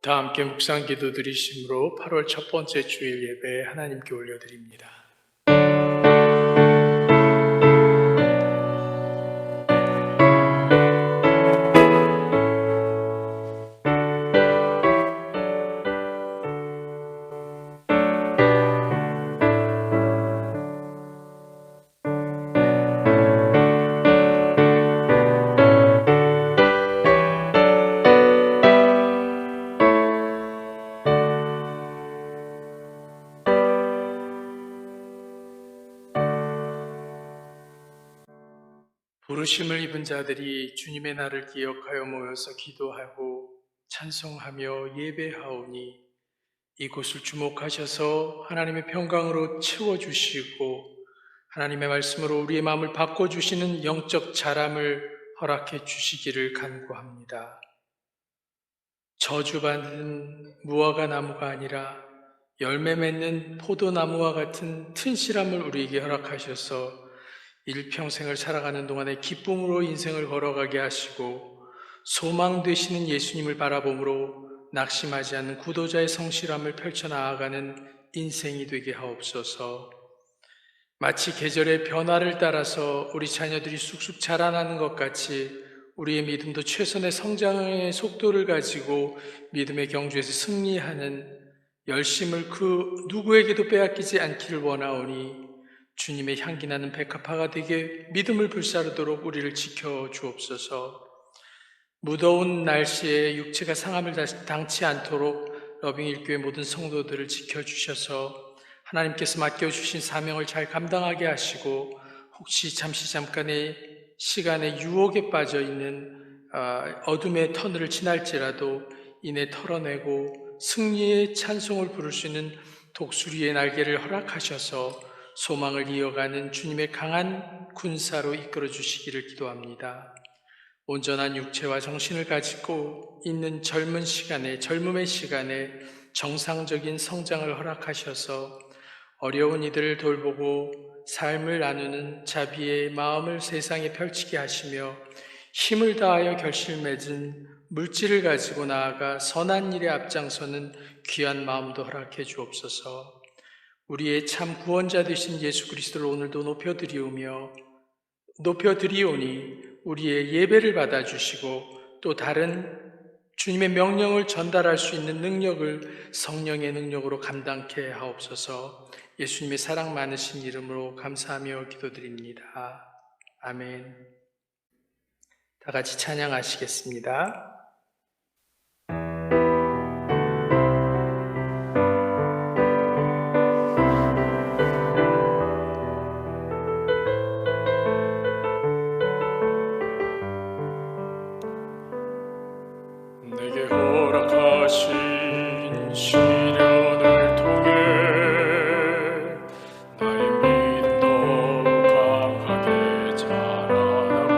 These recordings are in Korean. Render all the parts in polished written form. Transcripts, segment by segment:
다 함께 묵상 기도 드리심으로 8월 첫 번째 주일 예배 하나님께 올려드립니다. 부르심을 입은 자들이 주님의 날을 기억하여 모여서 기도하고 찬송하며 예배하오니 이곳을 주목하셔서 하나님의 평강으로 채워주시고 하나님의 말씀으로 우리의 마음을 바꿔주시는 영적 자람을 허락해 주시기를 간구합니다. 저주받은 무화과 나무가 아니라 열매 맺는 포도나무와 같은 튼실함을 우리에게 허락하셔서 일평생을 살아가는 동안에 기쁨으로 인생을 걸어가게 하시고 소망 되시는 예수님을 바라봄으로 낙심하지 않는 구도자의 성실함을 펼쳐나아가는 인생이 되게 하옵소서. 마치 계절의 변화를 따라서 우리 자녀들이 쑥쑥 자라나는 것 같이 우리의 믿음도 최선의 성장의 속도를 가지고 믿음의 경주에서 승리하는 열심을 그 누구에게도 빼앗기지 않기를 원하오니 주님의 향기나는 백합화가 되게 믿음을 불사르도록 우리를 지켜 주옵소서. 무더운 날씨에 육체가 상함을 당치 않도록 러빙일교회 모든 성도들을 지켜주셔서 하나님께서 맡겨주신 사명을 잘 감당하게 하시고 혹시 잠깐의 시간에 유혹에 빠져있는 어둠의 터널을 지날지라도 이내 털어내고 승리의 찬송을 부를 수 있는 독수리의 날개를 허락하셔서 소망을 이어가는 주님의 강한 군사로 이끌어 주시기를 기도합니다. 온전한 육체와 정신을 가지고 있는 젊음의 시간에 정상적인 성장을 허락하셔서 어려운 이들을 돌보고 삶을 나누는 자비의 마음을 세상에 펼치게 하시며 힘을 다하여 결실맺은 물질을 가지고 나아가 선한 일에 앞장서는 귀한 마음도 허락해 주옵소서. 우리의 참 구원자 되신 예수 그리스도를 오늘도 높여드리오니 우리의 예배를 받아주시고 또 다른 주님의 명령을 전달할 수 있는 능력을 성령의 능력으로 감당케 하옵소서. 예수님의 사랑 많으신 이름으로 감사하며 기도드립니다. 아멘. 다 같이 찬양하시겠습니다. 내게 허락하신 시련을 통해 나의 믿음도 강하게 자라나고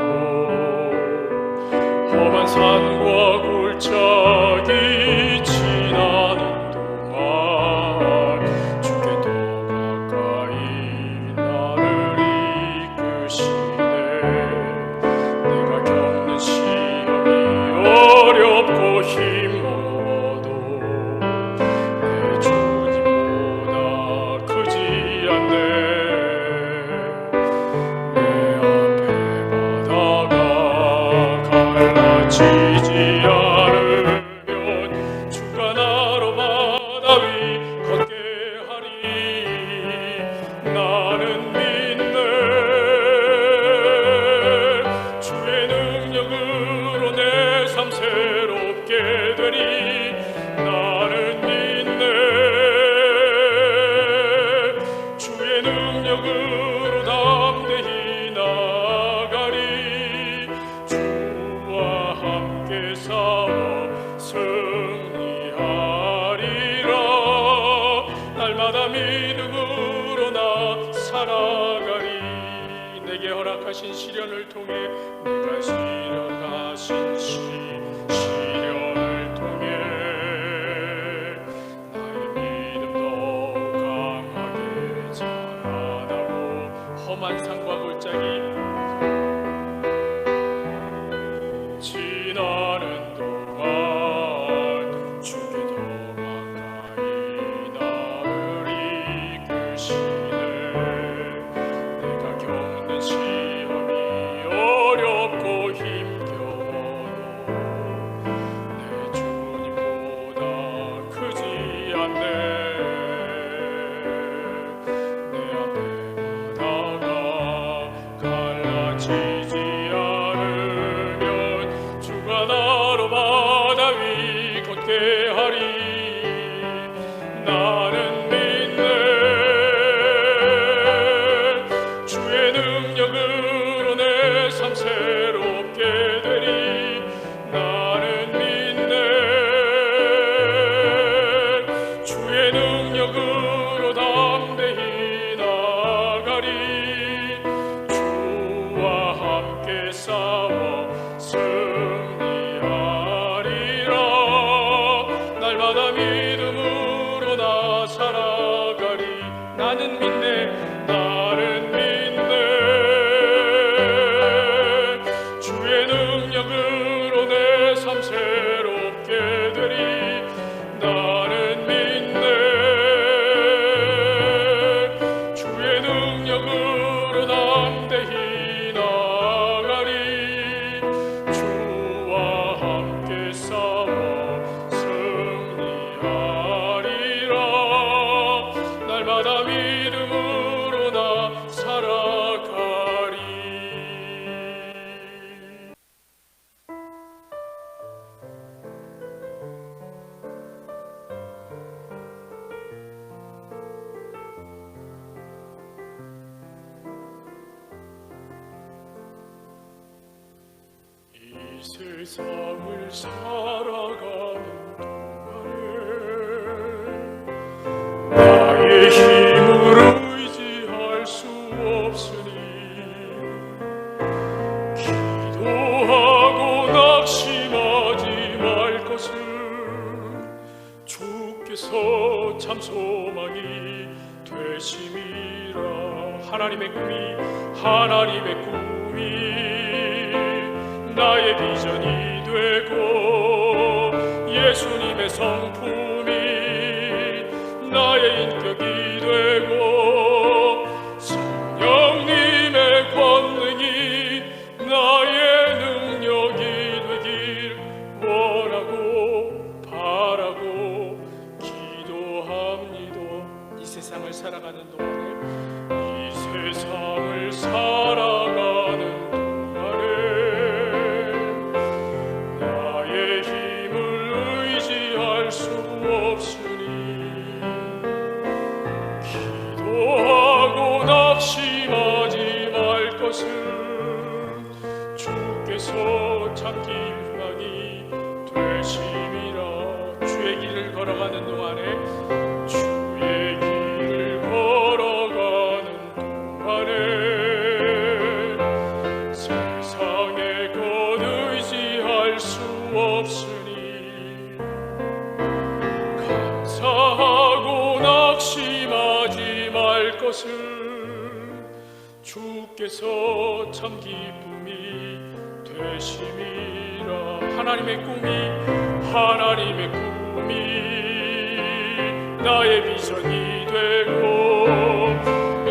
험한 산과 골짜기 지나는 동안 주께 더 가까이 나를 이끄시네. 내가 겪는 시험이 어렵고 힘어도 내 주님보다 크지 않네. 내 앞에 바다가 갈라지지 않으면 주가 나로 바다 위 걷게 하리. 나는 믿네. 주의 능력으로 내 삶 새롭게 되리. 나는 믿네. 주의 능력으로 담대히 나아가리. 주와 함께 싸워 승리하리라. 날마다 믿음으로 나 살아가리. 내게 허락하신 시련을 통해 내가 시련하신 시련을 통해 나의 믿음도 강하게 자라나고 험한 산과 골짜기 지나는 동안 주께 나는 믿네. 주의 능력으로 내 삶 새롭게 되리. 나는 믿네. 주의 능력으로 담대히 나아가리. 주와 함께 싸워 승리하리라. 날마다 믿음으로 나 살아가리. 이 세상을 살아가는 동안에 나의 힘을 의지할 수 없으니 기도하고 낙심하지 말 것을. 주께서 참 소망이 되심이라. 하나님의 꿈이 나의 비전이 되고 예수님의 성품이 나의 인격이 되고 성령님의 권능이 나의 능력이 되길 원하고 바라고 기도합니다. 이 세상을 살아가는 동안에 이 세상을 살아가는 나의 힘을 의지할 수 없으니 기도하고 낙심하지 말 것을. 주께서 참 기쁨이 되심이라. 주의 길을 걸어가는 동안에 주의 길을 걸어가는 동안에 세상의 것 의지할 수 없으니 감사하고 낙심하지 말 것을. 주께서 참 기쁨이 되심이라. 하나님의 꿈이 나의 비전이 되고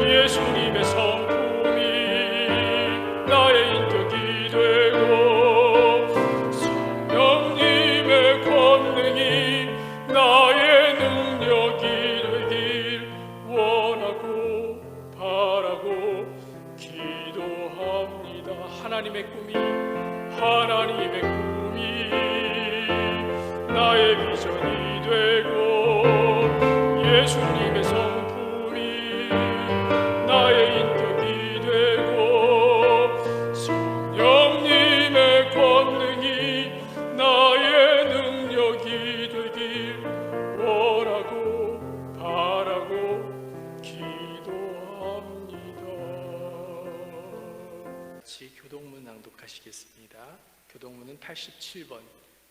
예수님의 성품이 나의 인격이 되고 성령님의 권능이 나의 능력이 되길 원하고 바라고 기도합니다. 하나님의 꿈이 나의 비전이 되고 예수님의 성품이 나의 인격이 되고 성령님의 권능이 나의 능력이 되길 원하고 바라고 기도합니다. 같이 교동문 낭독하시겠습니다. 교동문은 87번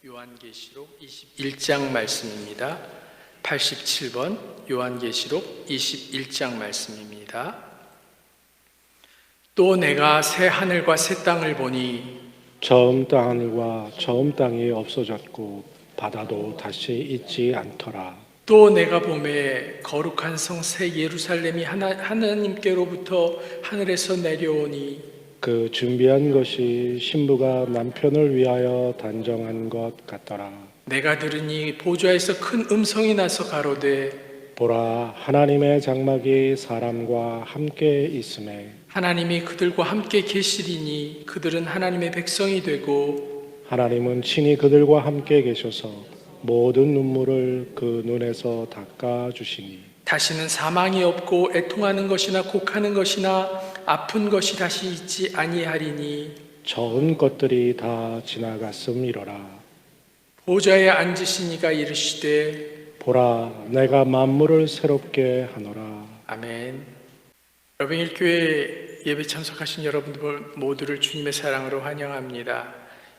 요한계시록 21장 말씀입니다. 87번 요한계시록 21장 말씀입니다. 또 내가 새 하늘과 새 땅을 보니 처음 하늘과 처음 땅이 없어졌고 바다도 다시 있지 않더라. 또 내가 보매 거룩한 성 새 예루살렘이 하나님께로부터 하늘에서 내려오니 그 준비한 것이 신부가 남편을 위하여 단정한 것 같더라. 내가 들으니 보좌에서 큰 음성이 나서 가로되 보라, 하나님의 장막이 사람과 함께 있음에 하나님이 그들과 함께 계시리니 그들은 하나님의 백성이 되고 하나님은 친히 그들과 함께 계셔서 모든 눈물을 그 눈에서 닦아주시니 다시는 사망이 없고 애통하는 것이나 곡하는 것이나 아픈 것이 다시 있지 아니하리니 처음 것들이 다 지나갔음이로라. 보좌에 앉으신 이가 이르시되 보라, 내가 만물을 새롭게 하노라. 아멘. 여병일교회 예배 참석하신 여러분들 모두를 주님의 사랑으로 환영합니다.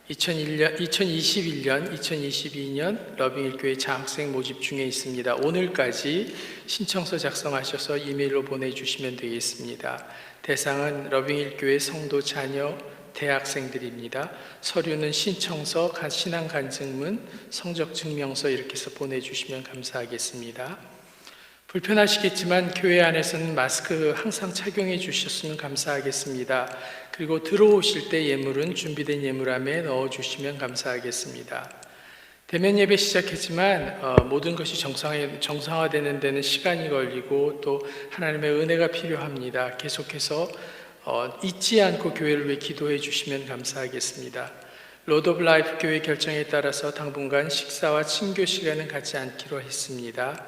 2021년, 2022년 러빙일교회 장학생 모집 중에 있습니다. 오늘까지 신청서 작성하셔서 이메일로 보내주시면 되겠습니다. 대상은 러빙일교회 성도 자녀 대학생들입니다. 서류는 신청서, 신앙간증문, 성적증명서 이렇게 해서 보내주시면 감사하겠습니다. 불편하시겠지만 교회 안에서는 마스크 항상 착용해 주셨으면 감사하겠습니다. 그리고 들어오실 때 예물은 준비된 예물함에 넣어주시면 감사하겠습니다. 대면 예배 시작했지만 모든 것이 정상화되는 데는 시간이 걸리고 또 하나님의 은혜가 필요합니다. 계속해서 잊지 않고 교회를 위해 기도해 주시면 감사하겠습니다. 로드 오브 라이프 교회 결정에 따라서 당분간 식사와 친교 시간은 갖지 않기로 했습니다.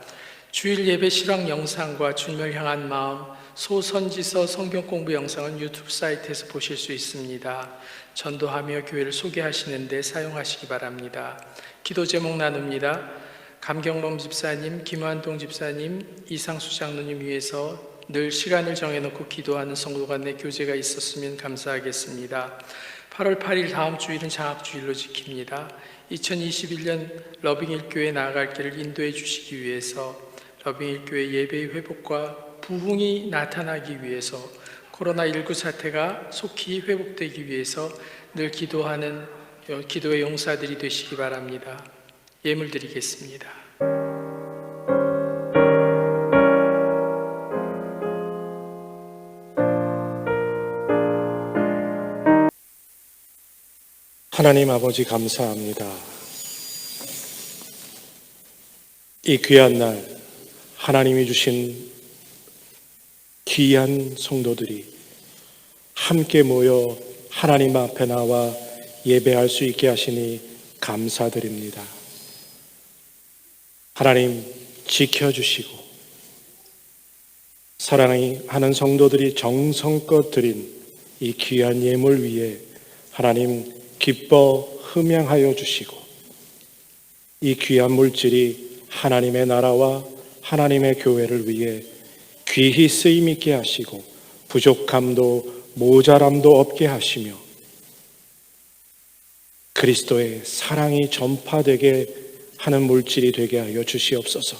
주일 예배 실황 영상과 주님을 향한 마음, 소선지서 성경 공부 영상은 유튜브 사이트에서 보실 수 있습니다. 전도하며 교회를 소개하시는 데 사용하시기 바랍니다. 기도 제목 나눕니다. 감경범 집사님, 김환동 집사님, 이상수 장로님 위해서 늘 시간을 정해놓고 기도하는 성도 간의 교제가 있었으면 감사하겠습니다. 8월 8일 다음 주일은 장학주일로 지킵니다. 2021년 러빙일교회 나아갈 길을 인도해 주시기 위해서 러빙일교회 예배의 회복과 부흥이 나타나기 위해서 코로나19 사태가 속히 회복되기 위해서 늘 기도하는 기도의 용사들이 되시기 바랍니다. 예물 드리겠습니다. 하나님 아버지 감사합니다. 이 귀한 날 하나님이 주신 귀한 성도들이 함께 모여 하나님 앞에 나와 예배할 수 있게 하시니 감사드립니다. 하나님 지켜주시고 사랑하는 성도들이 정성껏 드린 이 귀한 예물 위에 하나님 기뻐 흠양하여 주시고 이 귀한 물질이 하나님의 나라와 하나님의 교회를 위해 귀히 쓰임 있게 하시고 부족함도 모자람도 없게 하시며 그리스도의 사랑이 전파되게 하는 물질이 되게 하여 주시옵소서.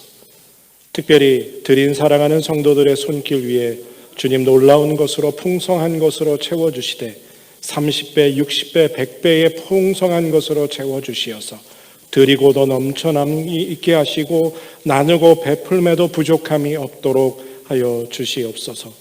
특별히 드린 사랑하는 성도들의 손길 위에 주님 놀라운 것으로 풍성한 것으로 채워주시되 30배, 60배, 100배의 풍성한 것으로 채워주시어서 드리고 더 넘쳐남이 있게 하시고 나누고 베풀매도 부족함이 없도록 하여 주시옵소서.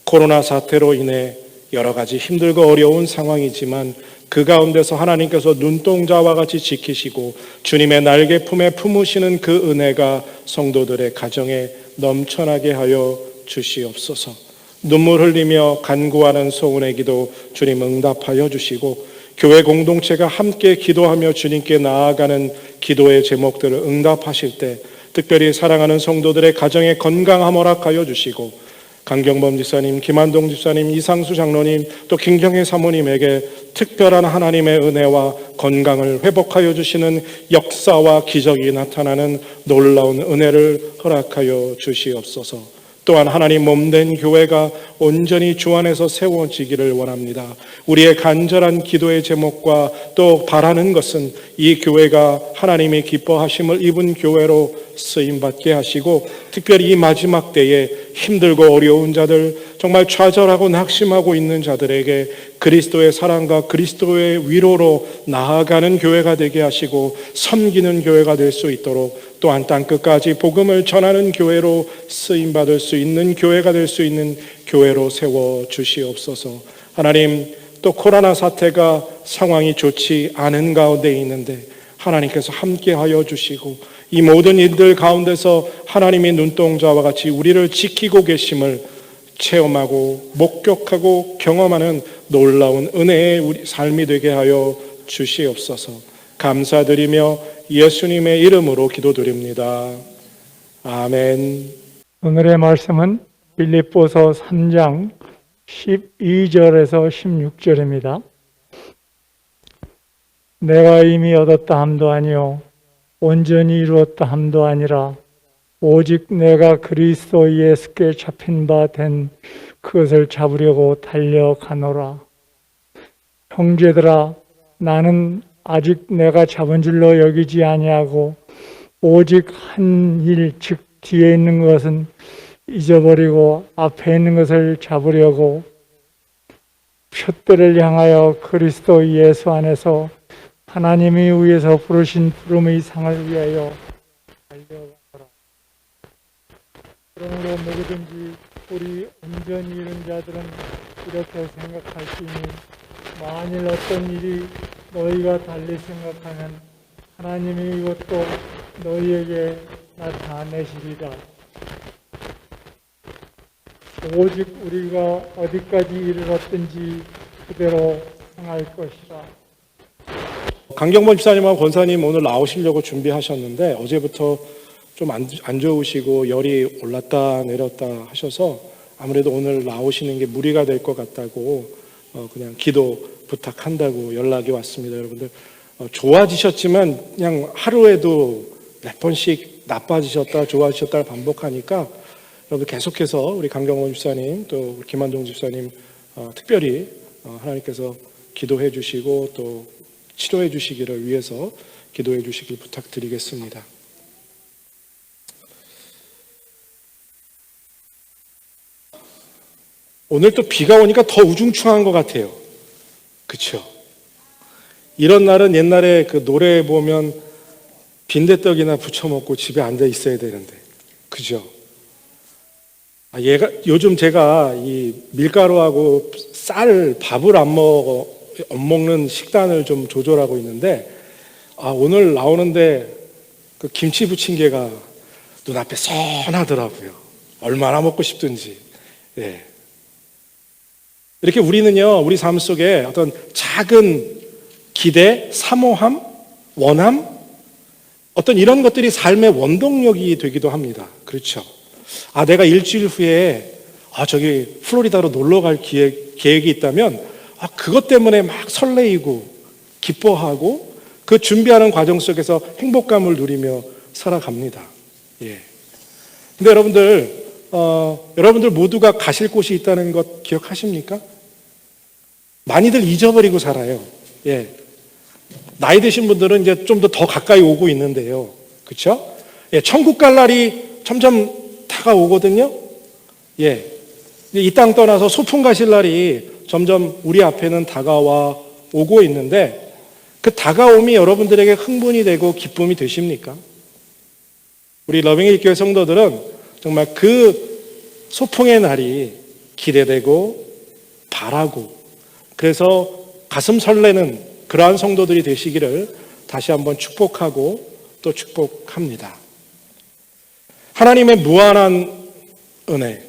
코로나 사태로 인해 여러 가지 힘들고 어려운 상황이지만 그 가운데서 하나님께서 눈동자와 같이 지키시고 주님의 날개 품에 품으시는 그 은혜가 성도들의 가정에 넘쳐나게 하여 주시옵소서. 눈물 흘리며 간구하는 소원의 기도 주님 응답하여 주시고 교회 공동체가 함께 기도하며 주님께 나아가는 기도의 제목들을 응답하실 때 특별히 사랑하는 성도들의 가정에 건강함 허락하여 주시고 강경범 집사님, 김한동 집사님, 이상수 장로님 또 김경혜 사모님에게 특별한 하나님의 은혜와 건강을 회복하여 주시는 역사와 기적이 나타나는 놀라운 은혜를 허락하여 주시옵소서. 또한 하나님 몸된 교회가 온전히 주 안에서 세워지기를 원합니다. 우리의 간절한 기도의 제목과 또 바라는 것은 이 교회가 하나님의 기뻐하심을 입은 교회로 쓰임받게 하시고 특별히 이 마지막 때에 힘들고 어려운 자들 정말 좌절하고 낙심하고 있는 자들에게 그리스도의 사랑과 그리스도의 위로로 나아가는 교회가 되게 하시고 섬기는 교회가 될 수 있도록 또한 땅끝까지 복음을 전하는 교회로 쓰임받을 수 있는 교회가 될 수 있는 교회로 세워주시옵소서. 하나님 또 코로나 사태가 상황이 좋지 않은 가운데 있는데 하나님께서 함께하여 주시고 이 모든 일들 가운데서 하나님의 눈동자와 같이 우리를 지키고 계심을 체험하고 목격하고 경험하는 놀라운 은혜의 우리 삶이 되게 하여 주시옵소서. 감사드리며 예수님의 이름으로 기도드립니다. 아멘. 오늘의 말씀은 빌립보서 3장 12절에서 16절입니다. 내가 이미 얻었다 함도 아니요 온전히 이루었다 함도 아니라 오직 내가 그리스도 예수께 잡힌 바 된 그것을 잡으려고 달려가노라. 형제들아 나는 아직 내가 잡은 줄로 여기지 아니하고 오직 한 일, 즉 뒤에 있는 것은 잊어버리고 앞에 있는 것을 잡으려고 표대를 향하여 그리스도 예수 안에서 하나님이 위에서 부르신 부름의 상을 위하여 달려가라. 그러므로 누구든지 우리 온전히 이른 자들은 이렇게 생각할 수 있니, 만일 어떤 일이 너희가 달리 생각하면 하나님이 이것도 너희에게 나타내시리라. 오직 우리가 어디까지 이르렀든지 그대로 행할 것이라. 강경범 집사님하고 권사님 오늘 나오시려고 준비하셨는데 어제부터 좀 안 좋으시고 열이 올랐다 내렸다 하셔서 아무래도 오늘 나오시는 게 무리가 될 것 같다고 그냥 기도 부탁한다고 연락이 왔습니다. 여러분들 좋아지셨지만 그냥 하루에도 몇 번씩 나빠지셨다 좋아지셨다를 반복하니까 여러분 계속해서 우리 강경범 집사님 또 김한종 집사님 특별히 하나님께서 기도해 주시고 또 치료해 주시기를 위해서 기도해 주시길 부탁드리겠습니다. 오늘 또 비가 오니까 더 우중충한 것 같아요. 그렇죠? 이런 날은 옛날에 그 노래 보면 빈대떡이나 부쳐 먹고 집에 앉아 있어야 되는데, 그죠? 요즘 제가 이 밀가루하고 쌀, 밥을 안 먹는 식단을 좀 조절하고 있는데, 오늘 나오는데 그 김치 부침개가 눈앞에 선하더라고요. 얼마나 먹고 싶든지. 예. 이렇게 우리는요, 우리 삶 속에 어떤 작은 기대, 사모함, 원함, 어떤 이런 것들이 삶의 원동력이 되기도 합니다. 그렇죠. 내가 일주일 후에 저기 플로리다로 놀러 갈 계획이 있다면 그것 때문에 막 설레이고 기뻐하고 그 준비하는 과정 속에서 행복감을 누리며 살아갑니다. 예. 근데 여러분들 모두가 가실 곳이 있다는 것 기억하십니까? 많이들 잊어버리고 살아요. 예. 나이 드신 분들은 이제 좀 더 가까이 오고 있는데요. 그렇죠? 예, 천국 갈 날이 점점 다가오거든요. 예. 이 땅 떠나서 소풍 가실 날이 점점 우리 앞에는 다가와 오고 있는데 그 다가옴이 여러분들에게 흥분이 되고 기쁨이 되십니까? 우리 러빙힐 교회 성도들은 정말 그 소풍의 날이 기대되고 바라고 그래서 가슴 설레는 그러한 성도들이 되시기를 다시 한번 축복하고 또 축복합니다. 하나님의 무한한 은혜,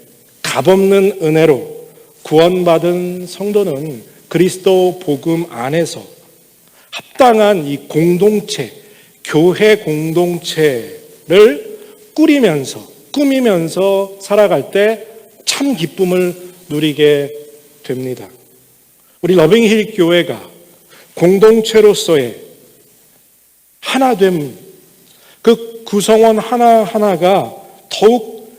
값없는 은혜로 구원받은 성도는 그리스도 복음 안에서 합당한 이 공동체, 교회 공동체를 꾸미면서 살아갈 때 참 기쁨을 누리게 됩니다. 우리 러빙힐 교회가 공동체로서의 하나됨, 그 구성원 하나하나가 더욱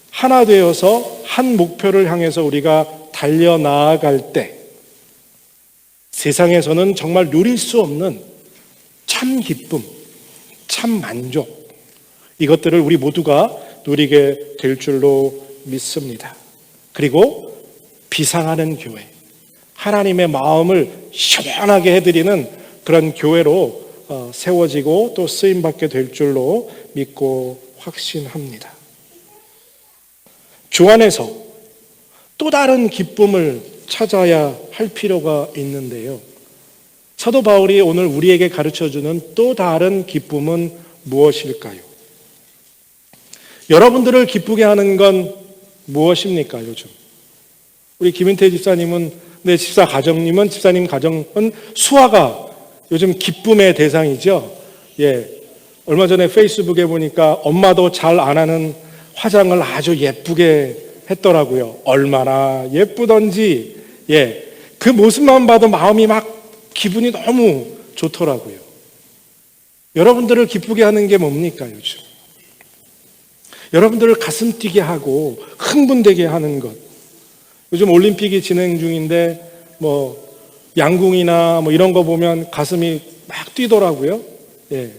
하나 되어서 한 목표를 향해서 우리가 달려나아갈 때 세상에서는 정말 누릴 수 없는 참 기쁨, 참 만족, 이것들을 우리 모두가 누리게 될 줄로 믿습니다. 그리고 비상하는 교회, 하나님의 마음을 시원하게 해드리는 그런 교회로 세워지고 또 쓰임받게 될 줄로 믿고 확신합니다. 주 안에서 또 다른 기쁨을 찾아야 할 필요가 있는데요. 사도 바울이 오늘 우리에게 가르쳐주는 또 다른 기쁨은 무엇일까요? 여러분들을 기쁘게 하는 건 무엇입니까, 요즘? 우리 김인태 집사님은, 집사님 가정은 수아가 요즘 기쁨의 대상이죠. 예. 얼마 전에 페이스북에 보니까 엄마도 잘 안 하는 화장을 아주 예쁘게 했더라고요. 얼마나 예쁘던지, 예. 그 모습만 봐도 마음이 막 기분이 너무 좋더라고요. 여러분들을 기쁘게 하는 게 뭡니까, 요즘? 여러분들을 가슴 뛰게 하고 흥분되게 하는 것. 요즘 올림픽이 진행 중인데 양궁이나 뭐 이런 거 보면 가슴이 막 뛰더라고요. 예.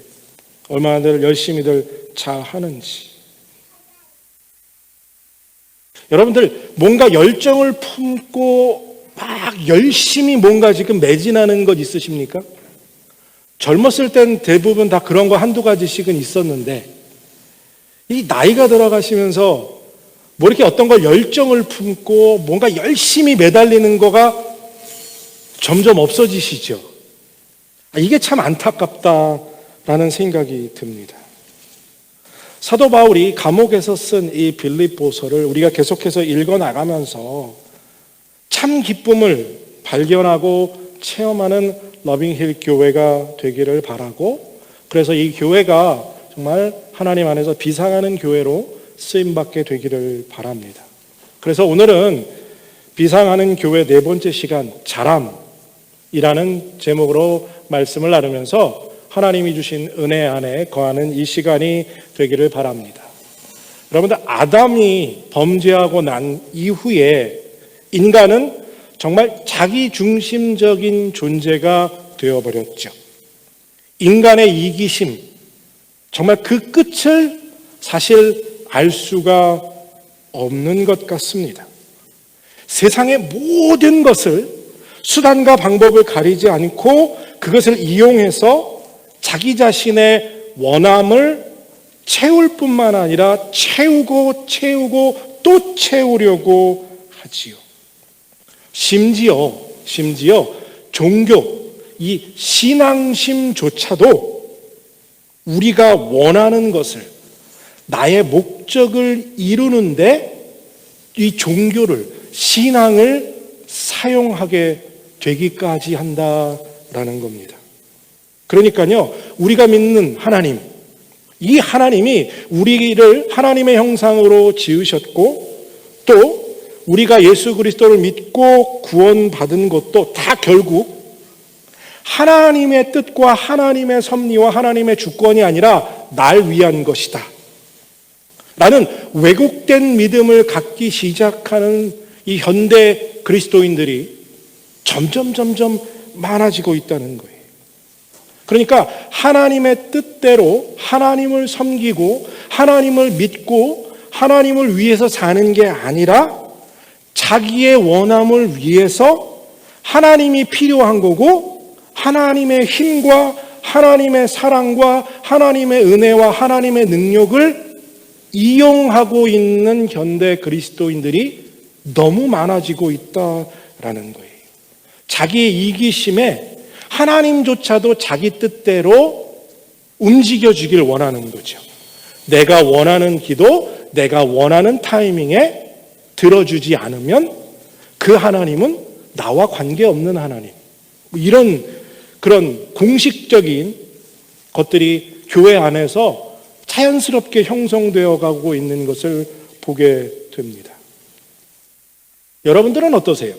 얼마나들 열심히들 잘 하는지. 여러분들 뭔가 열정을 품고 막 열심히 뭔가 지금 매진하는 것 있으십니까? 젊었을 땐 대부분 다 그런 거 한두 가지씩은 있었는데 이 나이가 들어가시면서 뭐 이렇게 어떤 걸 열정을 품고 뭔가 열심히 매달리는 거가 점점 없어지시죠. 이게 참 안타깝다라는 생각이 듭니다. 사도 바울이 감옥에서 쓴 이 빌립보서를 우리가 계속해서 읽어 나가면서 참 기쁨을 발견하고 체험하는 러빙힐 교회가 되기를 바라고, 그래서 이 교회가 정말 하나님 안에서 비상하는 교회로 쓰임받게 되기를 바랍니다. 그래서 오늘은 비상하는 교회 네 번째 시간 자람이라는 제목으로 말씀을 나누면서 하나님이 주신 은혜 안에 거하는 이 시간이 되기를 바랍니다. 여러분들, 아담이 범죄하고 난 이후에 인간은 정말 자기 중심적인 존재가 되어버렸죠. 인간의 이기심, 정말 그 끝을 사실 알 수가 없는 것 같습니다. 세상의 모든 것을 수단과 방법을 가리지 않고 그것을 이용해서 자기 자신의 원함을 채울 뿐만 아니라 채우고 또 채우려고 하지요. 심지어 종교, 이 신앙심조차도 우리가 원하는 것을, 나의 목적을 이루는데 이 종교를, 신앙을 사용하게 되기까지 한다라는 겁니다. 그러니까요, 우리가 믿는 하나님, 이 하나님이 우리를 하나님의 형상으로 지으셨고, 또 우리가 예수 그리스도를 믿고 구원받은 것도 다 결국 하나님의 뜻과 하나님의 섭리와 하나님의 주권이 아니라 날 위한 것이다 라는 왜곡된 믿음을 갖기 시작하는 이 현대 그리스도인들이 점점 많아지고 있다는 거예요. 그러니까 하나님의 뜻대로 하나님을 섬기고 하나님을 믿고 하나님을 위해서 사는 게 아니라 자기의 원함을 위해서 하나님이 필요한 거고, 하나님의 힘과 하나님의 사랑과 하나님의 은혜와 하나님의 능력을 이용하고 있는 현대 그리스도인들이 너무 많아지고 있다라는 거예요. 자기의 이기심에 하나님조차도 자기 뜻대로 움직여주길 원하는 거죠. 내가 원하는 기도, 내가 원하는 타이밍에 들어주지 않으면 그 하나님은 나와 관계없는 하나님. 이런 그런 공식적인 것들이 교회 안에서 자연스럽게 형성되어 가고 있는 것을 보게 됩니다. 여러분들은 어떠세요?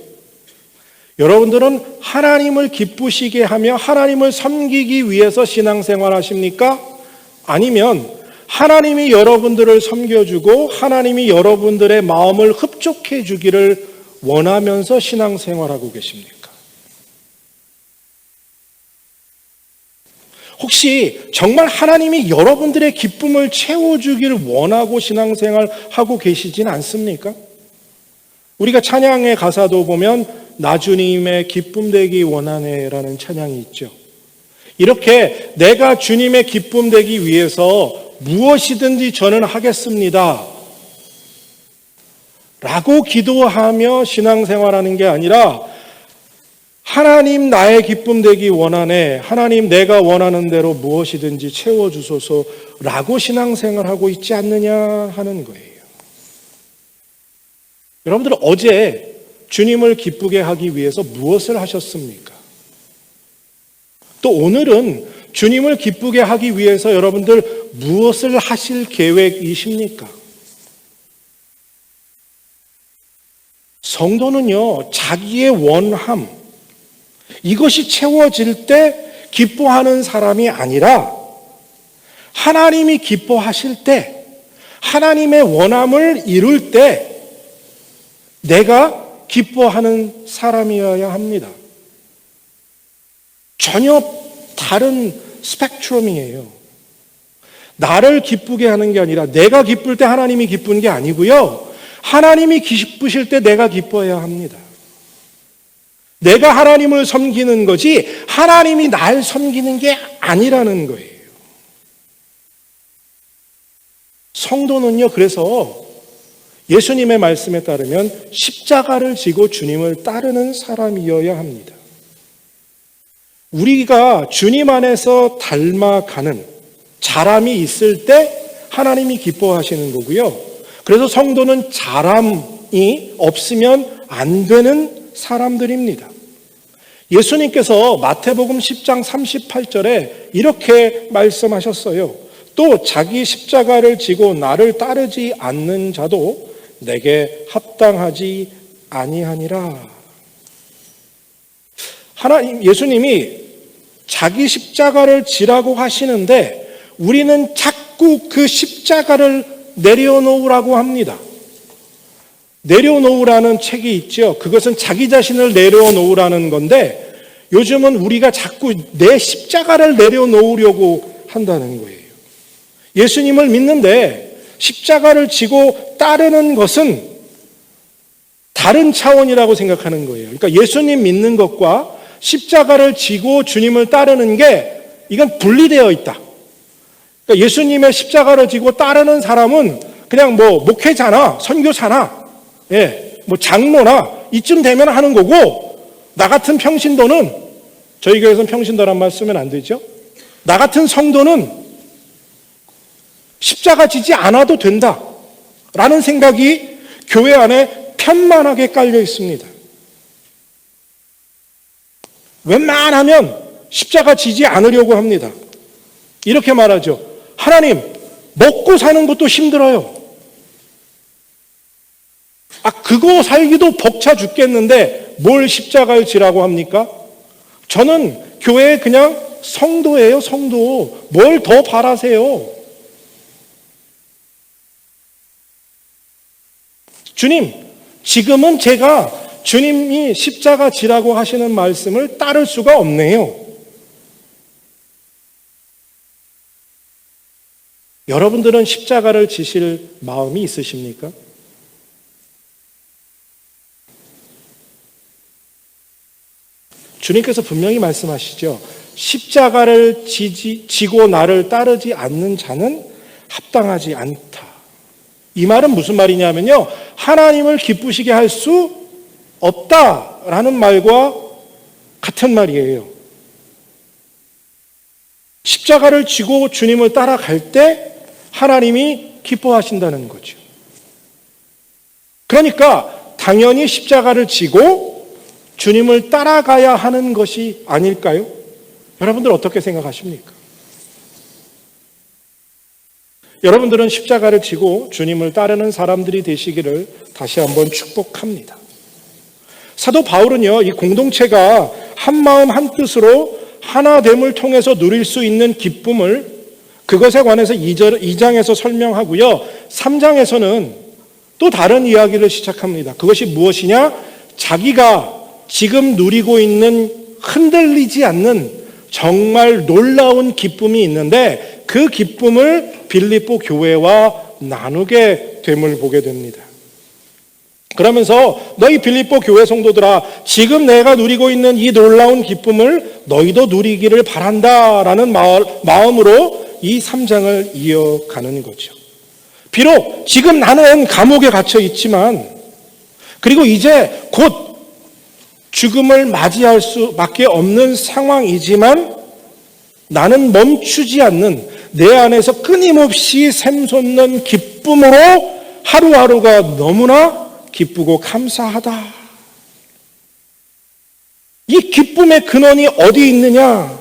여러분들은 하나님을 기쁘시게 하며 하나님을 섬기기 위해서 신앙생활 하십니까? 아니면 하나님이 여러분들을 섬겨주고 하나님이 여러분들의 마음을 흡족해 주기를 원하면서 신앙생활하고 계십니까? 혹시 정말 하나님이 여러분들의 기쁨을 채워주기를 원하고 신앙생활하고 계시진 않습니까? 우리가 찬양의 가사도 보면 나 주님의 기쁨 되기 원하네라는 찬양이 있죠. 이렇게 내가 주님의 기쁨 되기 위해서 무엇이든지 저는 하겠습니다 라고 기도하며 신앙생활하는 게 아니라, 하나님 나의 기쁨 되기 원하네, 하나님 내가 원하는 대로 무엇이든지 채워주소서 라고 신앙생활하고 있지 않느냐 하는 거예요. 여러분들, 어제 주님을 기쁘게 하기 위해서 무엇을 하셨습니까? 또 오늘은 주님을 기쁘게 하기 위해서 여러분들 무엇을 하실 계획이십니까? 성도는요, 자기의 원함, 이것이 채워질 때 기뻐하는 사람이 아니라 하나님이 기뻐하실 때, 하나님의 원함을 이룰 때 내가 기뻐하는 사람이어야 합니다. 전혀 다른 스펙트럼이에요. 나를 기쁘게 하는 게 아니라 내가 기쁠 때 하나님이 기쁜 게 아니고요. 하나님이 기쁘실 때 내가 기뻐해야 합니다. 내가 하나님을 섬기는 거지 하나님이 날 섬기는 게 아니라는 거예요. 성도는요, 그래서 예수님의 말씀에 따르면 십자가를 지고 주님을 따르는 사람이어야 합니다. 우리가 주님 안에서 닮아가는 자람이 있을 때 하나님이 기뻐하시는 거고요. 그래서 성도는 자람이 없으면 안 되는 사람들입니다. 예수님께서 마태복음 10장 38절에 이렇게 말씀하셨어요. 또 자기 십자가를 지고 나를 따르지 않는 자도 내게 합당하지 아니하니라. 예수님이 자기 십자가를 지라고 하시는데 우리는 자꾸 그 십자가를 내려놓으라고 합니다. 내려놓으라는 책이 있죠. 그것은 자기 자신을 내려놓으라는 건데 요즘은 우리가 자꾸 내 십자가를 내려놓으려고 한다는 거예요. 예수님을 믿는데 십자가를 지고 따르는 것은 다른 차원이라고 생각하는 거예요. 그러니까 예수님 믿는 것과 십자가를 지고 주님을 따르는 게 이건 분리되어 있다. 그러니까 예수님의 십자가를 지고 따르는 사람은 그냥 뭐 목회자나 선교사나 뭐 장로나 이쯤 되면 하는 거고 나 같은 평신도는 저희 교회에서는 평신도란 말 쓰면 안 되죠. 나 같은 성도는 십자가 지지 않아도 된다라는 생각이 교회 안에 편만하게 깔려 있습니다. 웬만하면 십자가 지지 않으려고 합니다. 이렇게 말하죠. 하나님, 먹고 사는 것도 힘들어요. 그거 살기도 벅차 죽겠는데 뭘 십자가를 지라고 합니까? 저는 교회에 그냥 성도예요, 성도. 뭘 더 바라세요? 주님, 지금은 제가 주님이 십자가 지라고 하시는 말씀을 따를 수가 없네요. 여러분들은 십자가를 지실 마음이 있으십니까? 주님께서 분명히 말씀하시죠. 십자가를 지고 나를 따르지 않는 자는 합당하지 않다. 이 말은 무슨 말이냐면요. 하나님을 기쁘시게 할 수 없다라는 말과 같은 말이에요. 십자가를 지고 주님을 따라갈 때 하나님이 기뻐하신다는 거죠. 그러니까 당연히 십자가를 지고 주님을 따라가야 하는 것이 아닐까요? 여러분들 어떻게 생각하십니까? 여러분들은 십자가를 지고 주님을 따르는 사람들이 되시기를 다시 한번 축복합니다. 사도 바울은요, 이 공동체가 한마음 한뜻으로 하나됨을 통해서 누릴 수 있는 기쁨을 그것에 관해서 2장에서 설명하고요. 3장에서는 또 다른 이야기를 시작합니다. 그것이 무엇이냐? 자기가 지금 누리고 있는 흔들리지 않는 정말 놀라운 기쁨이 있는데 그 기쁨을 빌립보 교회와 나누게 됨을 보게 됩니다. 그러면서 너희 빌립보 교회 성도들아, 지금 내가 누리고 있는 이 놀라운 기쁨을 너희도 누리기를 바란다라는 마음으로 이 3장을 이어가는 거죠. 비록 지금 나는 감옥에 갇혀 있지만 그리고 이제 곧 죽음을 맞이할 수밖에 없는 상황이지만 나는 멈추지 않는 내 안에서 끊임없이 샘솟는 기쁨으로 하루하루가 너무나 기쁘고 감사하다. 이 기쁨의 근원이 어디 있느냐?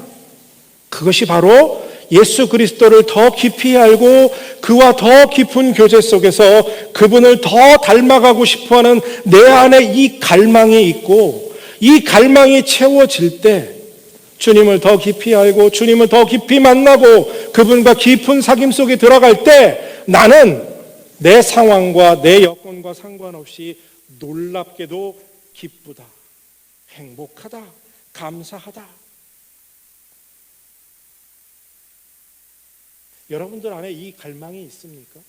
그것이 바로 예수 그리스도를 더 깊이 알고 그와 더 깊은 교제 속에서 그분을 더 닮아가고 싶어하는 내 안에 이 갈망이 있고 이 갈망이 채워질 때 주님을 더 깊이 알고 주님을 더 깊이 만나고 그분과 깊은 사귐 속에 들어갈 때 나는 내 상황과 내 여건과 상관없이 놀랍게도 기쁘다, 행복하다, 감사하다. 여러분들 안에 이 갈망이 있습니까?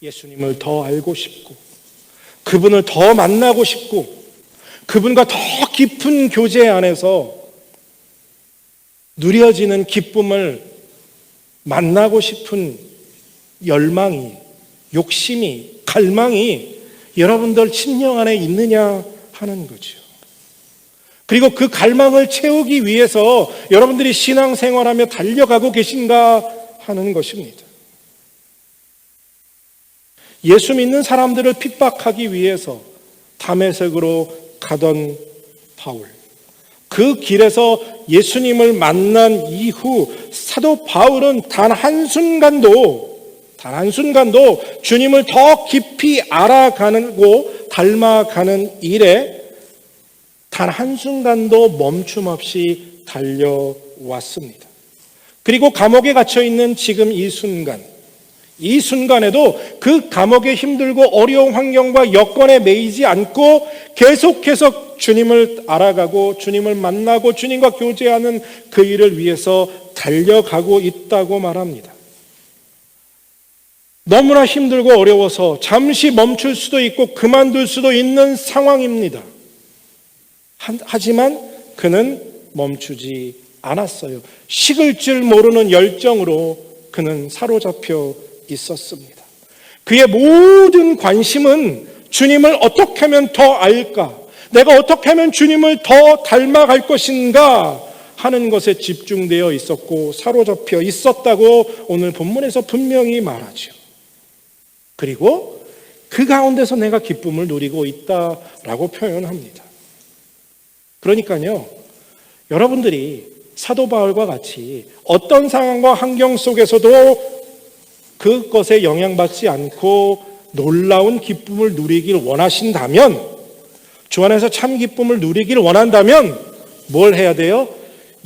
예수님을 더 알고 싶고, 그분을 더 만나고 싶고, 그분과 더 깊은 교제 안에서 누려지는 기쁨을 만나고 싶은 열망이, 욕심이, 갈망이 여러분들 심령 안에 있느냐 하는 거죠. 그리고 그 갈망을 채우기 위해서 여러분들이 신앙생활하며 달려가고 계신가 하는 것입니다. 예수 믿는 사람들을 핍박하기 위해서 다메섹으로 가던 바울, 그 길에서 예수님을 만난 이후 사도 바울은 단 한순간도 주님을 더 깊이 알아가고 닮아가는 일에 단 한순간도 멈춤 없이 달려왔습니다. 그리고 감옥에 갇혀 있는 지금 이 순간에도 그 감옥의 힘들고 어려운 환경과 여건에 매이지 않고 계속해서 주님을 알아가고 주님을 만나고 주님과 교제하는 그 일을 위해서 달려가고 있다고 말합니다. 너무나 힘들고 어려워서 잠시 멈출 수도 있고 그만둘 수도 있는 상황입니다. 하지만 그는 멈추지 않았어요. 식을 줄 모르는 열정으로 그는 사로잡혀 있었습니다. 그의 모든 관심은 주님을 어떻게 하면 더 알까? 내가 어떻게 하면 주님을 더 닮아갈 것인가? 하는 것에 집중되어 있었고 사로잡혀 있었다고 오늘 본문에서 분명히 말하죠. 그리고 그 가운데서 내가 기쁨을 누리고 있다라고 표현합니다. 그러니까요, 여러분들이 사도 바울과 같이 어떤 상황과 환경 속에서도 그것에 영향받지 않고 놀라운 기쁨을 누리길 원하신다면, 주 안에서 참 기쁨을 누리길 원한다면 뭘 해야 돼요?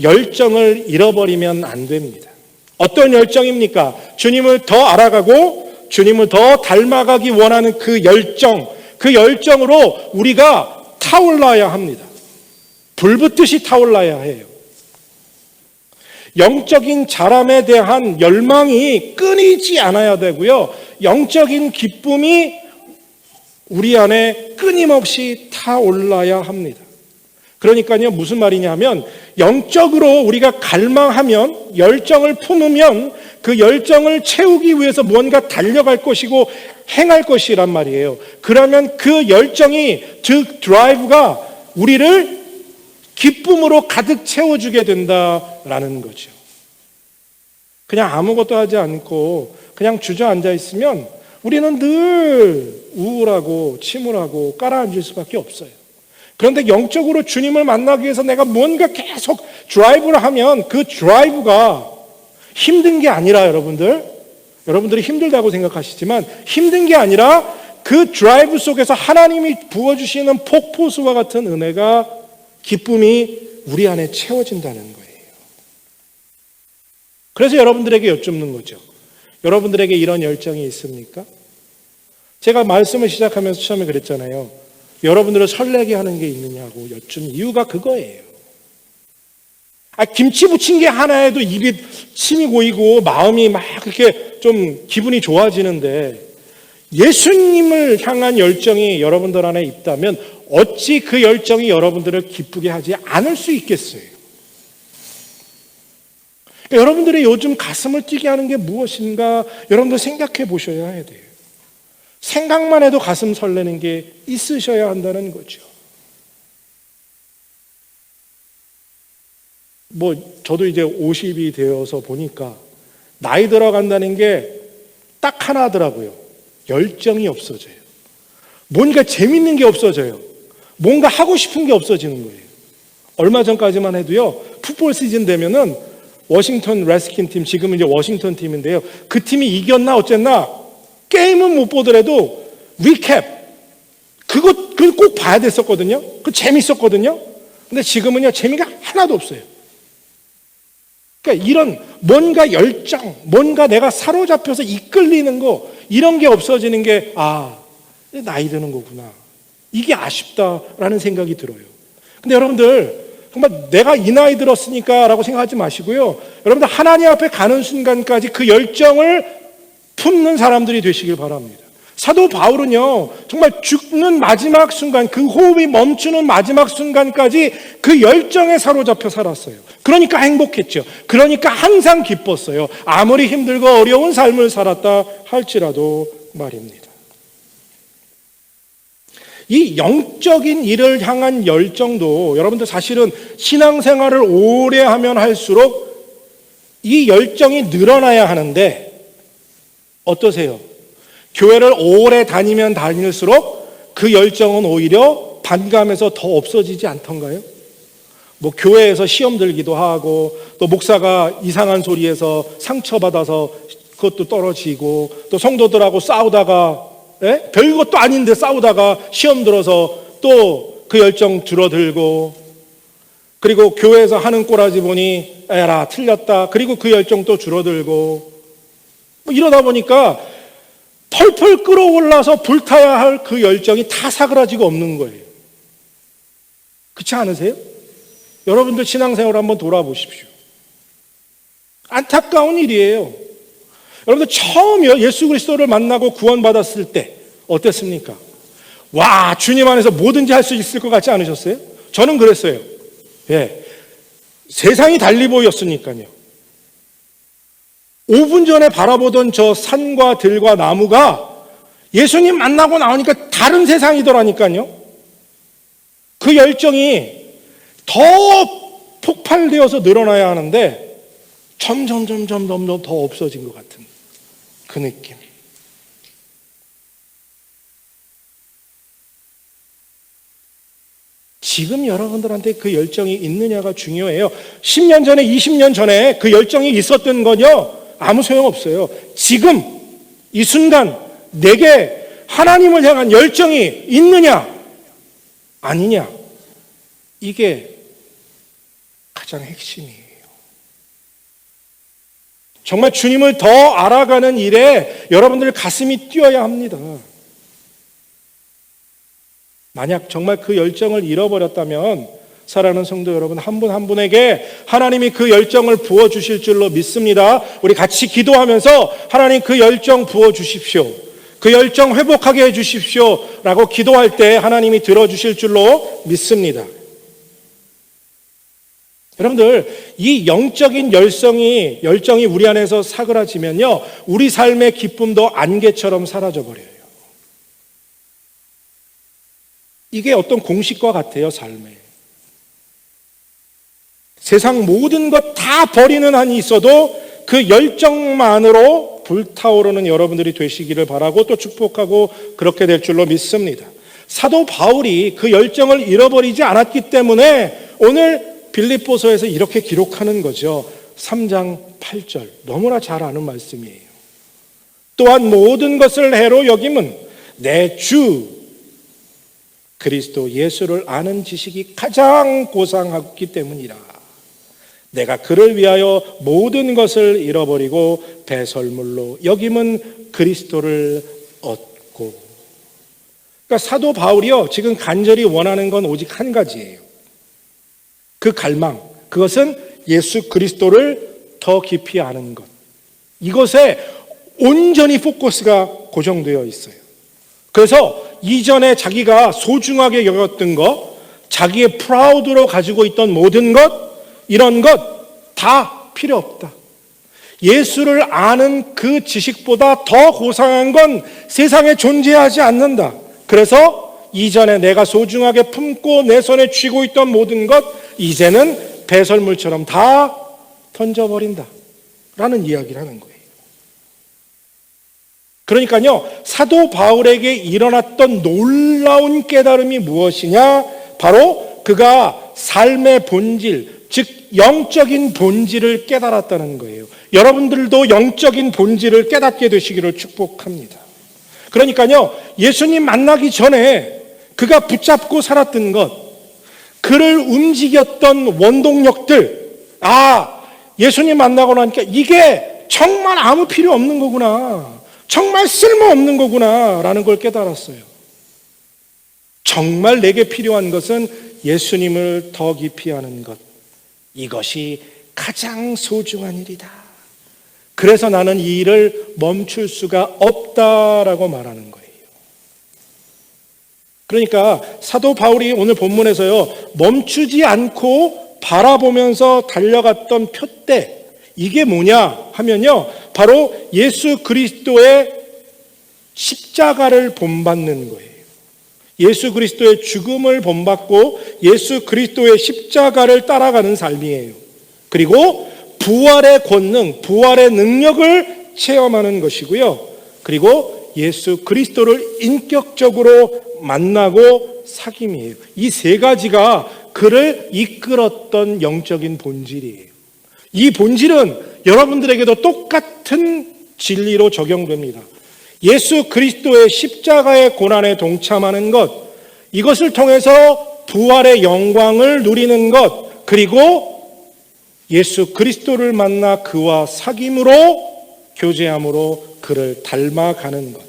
열정을 잃어버리면 안 됩니다. 어떤 열정입니까? 주님을 더 알아가고 주님을 더 닮아가기 원하는 그 열정으로 우리가 타올라야 합니다. 불붙듯이 타올라야 해요. 영적인 자람에 대한 열망이 끊이지 않아야 되고요. 영적인 기쁨이 우리 안에 끊임없이 타올라야 합니다. 그러니까요, 무슨 말이냐면 영적으로 우리가 갈망하면, 열정을 품으면 그 열정을 채우기 위해서 무언가 달려갈 것이고 행할 것이란 말이에요. 그러면 그 열정이, 즉 드라이브가 우리를 기쁨으로 가득 채워주게 된다라는 거죠. 그냥 아무것도 하지 않고 그냥 주저앉아 있으면 우리는 늘 우울하고 침울하고 깔아앉을 수밖에 없어요. 그런데 영적으로 주님을 만나기 위해서 내가 뭔가 계속 드라이브를 하면 그 드라이브가 힘든 게 아니라 여러분들이 힘들다고 생각하시지만 힘든 게 아니라 그 드라이브 속에서 하나님이 부어주시는 폭포수와 같은 은혜가, 기쁨이 우리 안에 채워진다는 거예요. 그래서 여러분들에게 여쭙는 거죠. 여러분들에게 이런 열정이 있습니까? 제가 말씀을 시작하면서 처음에 그랬잖아요. 여러분들을 설레게 하는 게 있느냐고 여쭙는 이유가 그거예요. 김치 부친 게 하나에도 입이 침이 고이고 마음이 막 그렇게 좀 기분이 좋아지는데 예수님을 향한 열정이 여러분들 안에 있다면 어찌 그 열정이 여러분들을 기쁘게 하지 않을 수 있겠어요? 여러분들이 요즘 가슴을 뛰게 하는 게 무엇인가 여러분들 생각해 보셔야 돼요. 생각만 해도 가슴 설레는 게 있으셔야 한다는 거죠. 저도 이제 50이 되어서 보니까 나이 들어간다는 게 딱 하나 하더라고요. 열정이 없어져요. 뭔가 재밌는 게 없어져요. 뭔가 하고 싶은 게 없어지는 거예요. 얼마 전까지만 해도요, 풋볼 시즌 되면은 워싱턴 레스킨 팀, 지금은 이제 워싱턴 팀인데요. 그 팀이 이겼나 어쨌나 게임은 못 보더라도 리캡 그거 꼭 봐야 됐었거든요. 그 재밌었거든요. 근데 지금은요, 재미가 하나도 없어요. 그러니까 이런 뭔가 열정, 뭔가 내가 사로잡혀서 이끌리는 거, 이런 게 없어지는 게 나이 드는 거구나. 이게 아쉽다라는 생각이 들어요. 근데 여러분들 정말 내가 이 나이 들었으니까 라고 생각하지 마시고요. 여러분들 하나님 앞에 가는 순간까지 그 열정을 품는 사람들이 되시길 바랍니다. 사도 바울은요, 정말 죽는 마지막 순간, 그 호흡이 멈추는 마지막 순간까지 그 열정에 사로잡혀 살았어요. 그러니까 행복했죠. 그러니까 항상 기뻤어요. 아무리 힘들고 어려운 삶을 살았다 할지라도 말입니다. 이 영적인 일을 향한 열정도 여러분들 사실은 신앙생활을 오래 하면 할수록 이 열정이 늘어나야 하는데 어떠세요? 교회를 오래 다니면 다닐수록 그 열정은 오히려 반감해서 더 없어지지 않던가요? 뭐 교회에서 시험 들기도 하고 또 목사가 이상한 소리에서 상처받아서 그것도 떨어지고 또 성도들하고 싸우다가 별것도 아닌데 싸우다가 시험 들어서 또 그 열정 줄어들고 그리고 교회에서 하는 꼬라지 보니 에라 틀렸다 그리고 그 열정 또 줄어들고 뭐 이러다 보니까 펄펄 끓어올라서 불타야 할 그 열정이 다 사그라지고 없는 거예요. 그렇지 않으세요? 여러분들 신앙생활 한번 돌아보십시오. 안타까운 일이에요. 여러분들 처음 예수 그리스도를 만나고 구원받았을 때 어땠습니까? 와, 주님 안에서 뭐든지 할 수 있을 것 같지 않으셨어요? 저는 그랬어요. 예. 세상이 달리 보였으니까요. 5분 전에 바라보던 저 산과 들과 나무가 예수님 만나고 나오니까 다른 세상이더라니까요. 그 열정이 더 폭발되어서 늘어나야 하는데 점점 더 없어진 것 같은 그 느낌. 지금 여러분들한테 그 열정이 있느냐가 중요해요. 10년 전에 20년 전에 그 열정이 있었던 건요 아무 소용없어요. 지금 이 순간 내게 하나님을 향한 열정이 있느냐 아니냐 이게 가장 핵심이에요. 정말 주님을 더 알아가는 일에 여러분들 가슴이 뛰어야 합니다. 만약 정말 그 열정을 잃어버렸다면 사랑하는 성도 여러분 한 분 한 분에게 하나님이 그 열정을 부어주실 줄로 믿습니다. 우리 같이 기도하면서 하나님 그 열정 부어주십시오. 그 열정 회복하게 해주십시오 라고 기도할 때 하나님이 들어주실 줄로 믿습니다. 여러분들 이 영적인 열정이 우리 안에서 사그라지면요 우리 삶의 기쁨도 안개처럼 사라져버려요. 이게 어떤 공식과 같아요. 삶에 세상 모든 것 다 버리는 한이 있어도 그 열정만으로 불타오르는 여러분들이 되시기를 바라고 또 축복하고 그렇게 될 줄로 믿습니다. 사도 바울이 그 열정을 잃어버리지 않았기 때문에 오늘 빌립보서에서 이렇게 기록하는 거죠. 3장 8절 너무나 잘 아는 말씀이에요. 또한 모든 것을 해로 여김은 내 주 그리스도 예수를 아는 지식이 가장 고상하기 때문이라. 내가 그를 위하여 모든 것을 잃어버리고 배설물로 여김은 그리스도를 얻고. 그러니까 사도 바울이요 지금 간절히 원하는 건 오직 한 가지예요. 그 갈망, 그것은 예수 그리스도를 더 깊이 아는 것. 이것에 온전히 포커스가 고정되어 있어요. 그래서 이전에 자기가 소중하게 여겼던 것, 자기의 프라우드로 가지고 있던 모든 것, 이런 것 다 필요 없다. 예수를 아는 그 지식보다 더 고상한 건 세상에 존재하지 않는다. 그래서 이전에 내가 소중하게 품고 내 손에 쥐고 있던 모든 것, 이제는 배설물처럼 다 던져버린다. 라는 이야기를 하는 거예요. 그러니까요, 사도 바울에게 일어났던 놀라운 깨달음이 무엇이냐? 바로 그가 삶의 본질, 즉 영적인 본질을 깨달았다는 거예요. 여러분들도 영적인 본질을 깨닫게 되시기를 축복합니다. 그러니까요, 예수님 만나기 전에 그가 붙잡고 살았던 것, 그를 움직였던 원동력들, 예수님 만나고 나니까 이게 정말 아무 필요 없는 거구나. 정말 쓸모없는 거구나 라는 걸 깨달았어요. 정말 내게 필요한 것은 예수님을 더 깊이 아는 것, 이것이 가장 소중한 일이다. 그래서 나는 이 일을 멈출 수가 없다라고 말하는 거예요. 그러니까 사도 바울이 오늘 본문에서요, 멈추지 않고 바라보면서 달려갔던 표대, 이게 뭐냐 하면요, 바로 예수 그리스도의 십자가를 본받는 거예요. 예수 그리스도의 죽음을 본받고 예수 그리스도의 십자가를 따라가는 삶이에요. 그리고 부활의 권능, 부활의 능력을 체험하는 것이고요. 그리고 예수 그리스도를 인격적으로 만나고 사귐이에요. 이 세 가지가 그를 이끌었던 영적인 본질이에요. 이 본질은 여러분들에게도 똑같은 진리로 적용됩니다. 예수 그리스도의 십자가의 고난에 동참하는 것, 이것을 통해서 부활의 영광을 누리는 것, 그리고 예수 그리스도를 만나 그와 사귐으로 교제함으로 그를 닮아가는 것.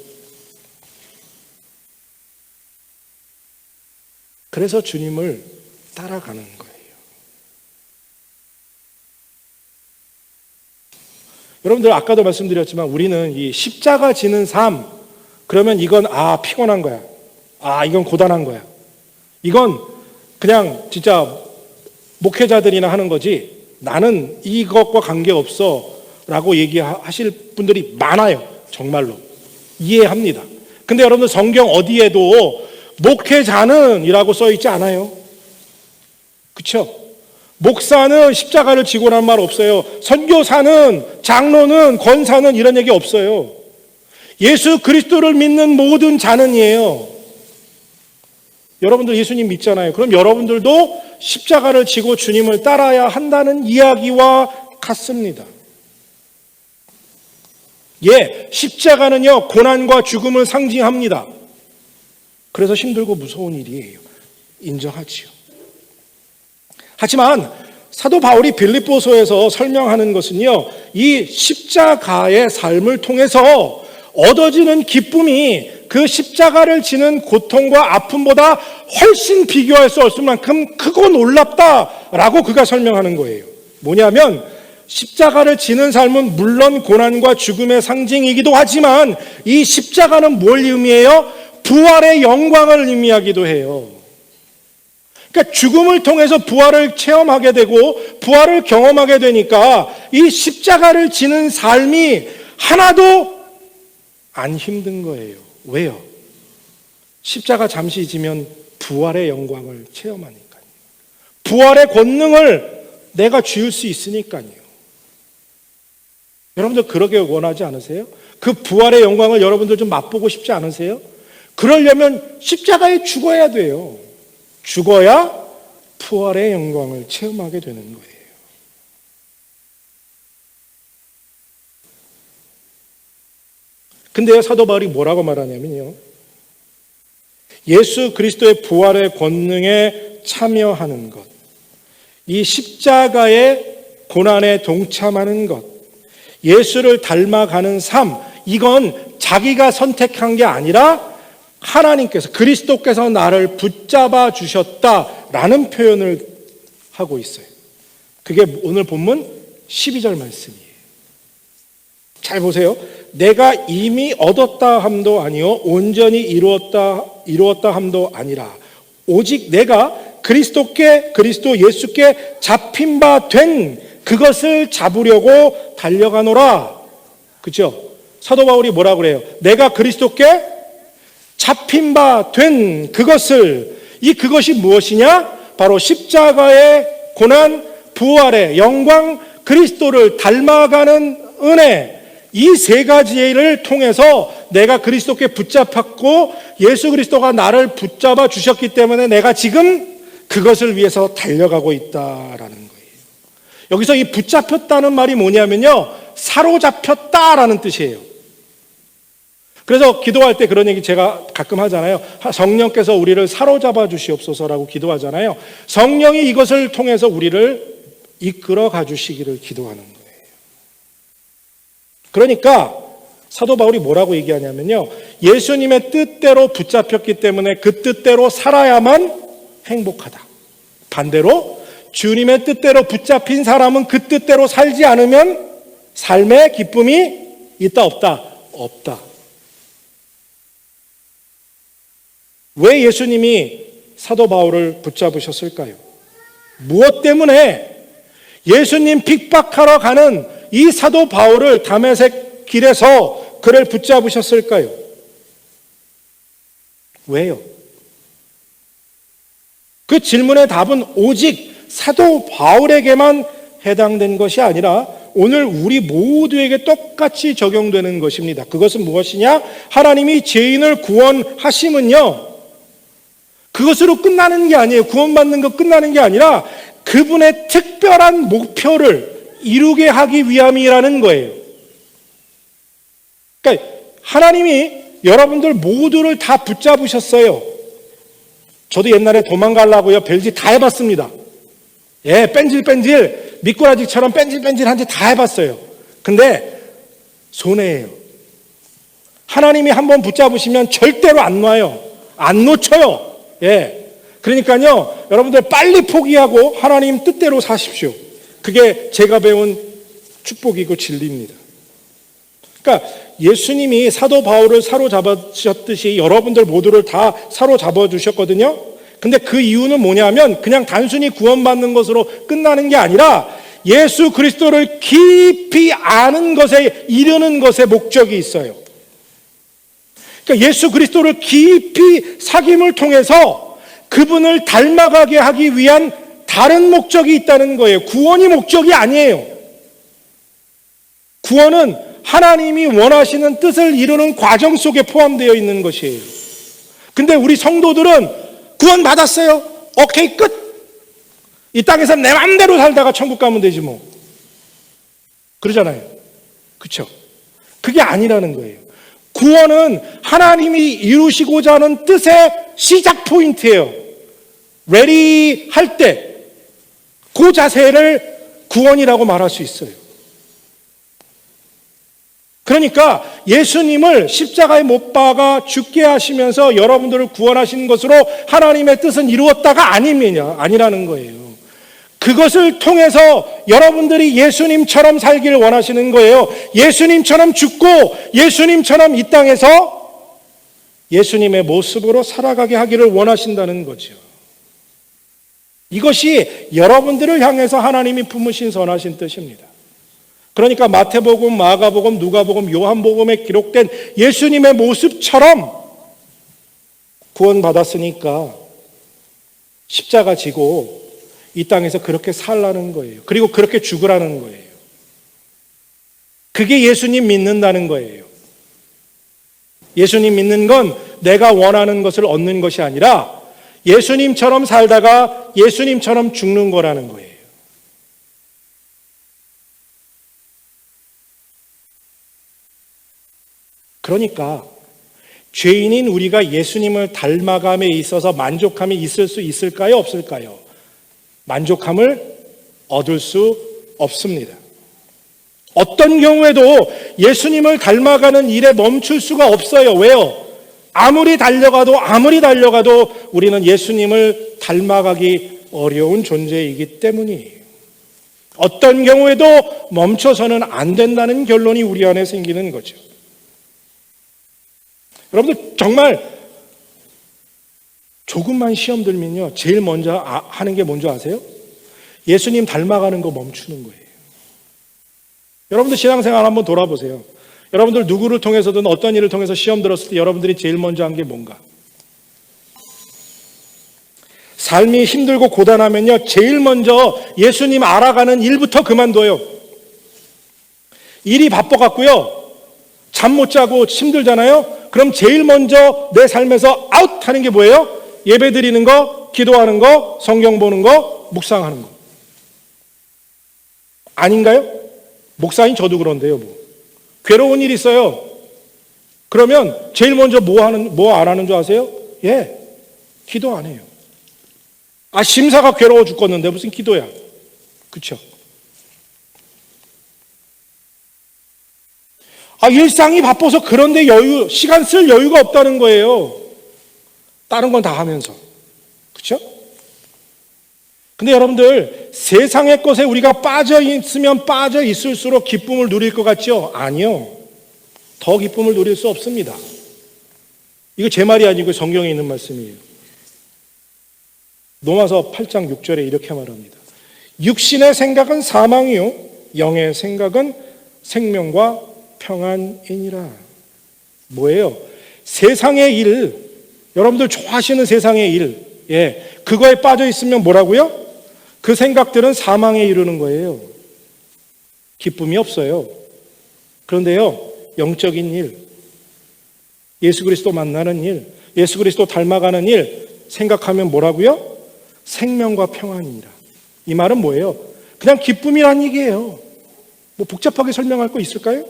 그래서 주님을 따라가는 거예요. 여러분들 아까도 말씀드렸지만 우리는 이 십자가 지는 삶, 그러면 이건 피곤한 거야. 이건 고단한 거야. 이건 그냥 진짜 목회자들이나 하는 거지 나는 이것과 관계없어 라고 얘기하실 분들이 많아요. 정말로. 이해합니다. 근데 여러분들 성경 어디에도 목회자는 이라고 써있지 않아요. 그렇죠? 목사는 십자가를 지고란 말 없어요. 선교사는, 장로는, 권사는 이런 얘기 없어요. 예수 그리스도를 믿는 모든 자는이에요. 여러분들 예수님 믿잖아요. 그럼 여러분들도 십자가를 지고 주님을 따라야 한다는 이야기와 같습니다. 십자가는요, 고난과 죽음을 상징합니다. 그래서 힘들고 무서운 일이에요. 인정하지요. 하지만 사도 바울이 빌립보서에서 설명하는 것은요, 이 십자가의 삶을 통해서 얻어지는 기쁨이 그 십자가를 지는 고통과 아픔보다 훨씬 비교할 수 없을 만큼 크고 놀랍다라고 그가 설명하는 거예요. 뭐냐면 십자가를 지는 삶은 물론 고난과 죽음의 상징이기도 하지만 이 십자가는 뭘 의미해요? 부활의 영광을 의미하기도 해요. 그러니까 죽음을 통해서 부활을 체험하게 되고 부활을 경험하게 되니까 이 십자가를 지는 삶이 하나도 안 힘든 거예요. 왜요? 십자가 잠시 지면 부활의 영광을 체험하니까요. 부활의 권능을 내가 쥐을 수 있으니까요. 여러분들 그러게 원하지 않으세요? 그 부활의 영광을 여러분들 좀 맛보고 싶지 않으세요? 그러려면 십자가에 죽어야 돼요. 죽어야 부활의 영광을 체험하게 되는 거예요. 근데요, 사도 바울이 뭐라고 말하냐면요, 예수 그리스도의 부활의 권능에 참여하는 것, 이 십자가의 고난에 동참하는 것, 예수를 닮아가는 삶, 이건 자기가 선택한 게 아니라 하나님께서, 그리스도께서 나를 붙잡아 주셨다라는 표현을 하고 있어요. 그게 오늘 본문 12절 말씀이에요. 잘 보세요. 내가 이미 얻었다 함도 아니요 온전히 이루었다 함도 아니라 오직 내가 그리스도 예수께 잡힌 바 된 그것을 잡으려고 달려가노라. 그렇죠? 사도 바울이 뭐라고 그래요? 내가 그리스도께 잡힌 바 된 그것을, 이 그것이 무엇이냐? 바로 십자가의 고난, 부활의 영광, 그리스도를 닮아가는 은혜, 이 세 가지를 통해서 내가 그리스도께 붙잡혔고 예수 그리스도가 나를 붙잡아 주셨기 때문에 내가 지금 그것을 위해서 달려가고 있다라는 거예요. 여기서 이 붙잡혔다는 말이 뭐냐면요, 사로잡혔다라는 뜻이에요. 그래서 기도할 때 그런 얘기 제가 가끔 하잖아요. 성령께서 우리를 사로잡아 주시옵소서라고 기도하잖아요. 성령이 이것을 통해서 우리를 이끌어 가주시기를 기도하는 거예요. 그러니까 사도 바울이 뭐라고 얘기하냐면요, 예수님의 뜻대로 붙잡혔기 때문에 그 뜻대로 살아야만 행복하다. 반대로 주님의 뜻대로 붙잡힌 사람은 그 뜻대로 살지 않으면 삶의 기쁨이 있다 없다? 없다. 왜 예수님이 사도 바울을 붙잡으셨을까요? 무엇 때문에 예수님 핍박하러 가는 이 사도 바울을 다메섹 길에서 그를 붙잡으셨을까요? 왜요? 그 질문의 답은 오직 사도 바울에게만 해당된 것이 아니라 오늘 우리 모두에게 똑같이 적용되는 것입니다. 그것은 무엇이냐? 하나님이 죄인을 구원하심은요, 그것으로 끝나는 게 아니에요. 구원받는 것 끝나는 게 아니라 그분의 특별한 목표를 이루게 하기 위함이라는 거예요. 그러니까 하나님이 여러분들 모두를 다 붙잡으셨어요. 저도 옛날에 도망가려고요, 별짓 다 해봤습니다. 예, 뺀질뺀질 미꾸라지처럼 뺀질뺀질한 짓 다 해봤어요. 근데 손해예요. 하나님이 한번 붙잡으시면 절대로 안 놔요. 안 놓쳐요. 예. 그러니까요, 여러분들 빨리 포기하고 하나님 뜻대로 사십시오. 그게 제가 배운 축복이고 진리입니다. 그러니까 예수님이 사도 바울을 사로잡으셨듯이 여러분들 모두를 다 사로잡아 주셨거든요. 근데 그 이유는 뭐냐면 그냥 단순히 구원받는 것으로 끝나는 게 아니라 예수 그리스도를 깊이 아는 것에 이르는 것에 목적이 있어요. 그러니까 예수 그리스도를 깊이 사귐을 통해서 그분을 닮아가게 하기 위한 다른 목적이 있다는 거예요. 구원이 목적이 아니에요. 구원은 하나님이 원하시는 뜻을 이루는 과정 속에 포함되어 있는 것이에요. 근데 우리 성도들은 구원 받았어요. 오케이, 끝. 이 땅에서 내 맘대로 살다가 천국 가면 되지 뭐. 그러잖아요. 그렇죠? 그게 아니라는 거예요. 구원은 하나님이 이루시고자 하는 뜻의 시작 포인트예요. ready 할 때 그 자세를 구원이라고 말할 수 있어요. 그러니까 예수님을 십자가에 못 박아 죽게 하시면서 여러분들을 구원하신 것으로 하나님의 뜻은 이루었다가 아니라는 거예요. 그것을 통해서 여러분들이 예수님처럼 살기를 원하시는 거예요. 예수님처럼 죽고 예수님처럼 이 땅에서 예수님의 모습으로 살아가게 하기를 원하신다는 거죠. 이것이 여러분들을 향해서 하나님이 품으신 선하신 뜻입니다. 그러니까 마태복음, 마가복음, 누가복음, 요한복음에 기록된 예수님의 모습처럼 구원받았으니까 십자가 지고 이 땅에서 그렇게 살라는 거예요. 그리고 그렇게 죽으라는 거예요. 그게 예수님 믿는다는 거예요. 예수님 믿는 건 내가 원하는 것을 얻는 것이 아니라 예수님처럼 살다가 예수님처럼 죽는 거라는 거예요. 그러니까 죄인인 우리가 예수님을 닮아감에 있어서 만족함이 있을 수 있을까요? 없을까요? 만족함을 얻을 수 없습니다. 어떤 경우에도 예수님을 닮아가는 일에 멈출 수가 없어요. 왜요? 아무리 달려가도 우리는 예수님을 닮아가기 어려운 존재이기 때문이에요. 어떤 경우에도 멈춰서는 안 된다는 결론이 우리 안에 생기는 거죠. 여러분들 정말 조금만 시험 들면요, 제일 먼저 하는 게 뭔지 아세요? 예수님 닮아가는 거 멈추는 거예요. 여러분들 신앙생활 한번 돌아보세요. 여러분들 누구를 통해서든 어떤 일을 통해서 시험 들었을 때 여러분들이 제일 먼저 한 게 뭔가? 삶이 힘들고 고단하면요, 제일 먼저 예수님 알아가는 일부터 그만둬요. 일이 바빠갖고요, 잠 못 자고 힘들잖아요. 그럼 제일 먼저 내 삶에서 아웃 하는 게 뭐예요? 예배 드리는 거, 기도하는 거, 성경 보는 거, 묵상하는 거. 아닌가요? 목사님 저도 그런데요. 뭐. 괴로운 일 있어요. 그러면 제일 먼저 뭐 안 하는 줄 아세요? 예, 기도 안 해요. 심사가 괴로워 죽겠는데 무슨 기도야. 그렇죠? 일상이 바빠서 그런데 시간 쓸 여유가 없다는 거예요. 다른 건 다 하면서. 그렇죠? 근데 여러분들, 세상의 것에 우리가 빠져 있으면 빠져 있을수록 기쁨을 누릴 것 같죠? 아니요. 더 기쁨을 누릴 수 없습니다. 이거 제 말이 아니고 성경에 있는 말씀이에요. 로마서 8장 6절에 이렇게 말합니다. 육신의 생각은 사망이요 영의 생각은 생명과 평안이니라. 뭐예요? 세상의 일, 여러분들 좋아하시는 세상의 일, 그거에 빠져 있으면 뭐라고요? 그 생각들은 사망에 이르는 거예요. 기쁨이 없어요. 그런데요, 영적인 일, 예수 그리스도 만나는 일, 예수 그리스도 닮아가는 일 생각하면 뭐라고요? 생명과 평안이니라. 이 말은 뭐예요? 그냥 기쁨이란 얘기예요. 뭐 복잡하게 설명할 거 있을까요?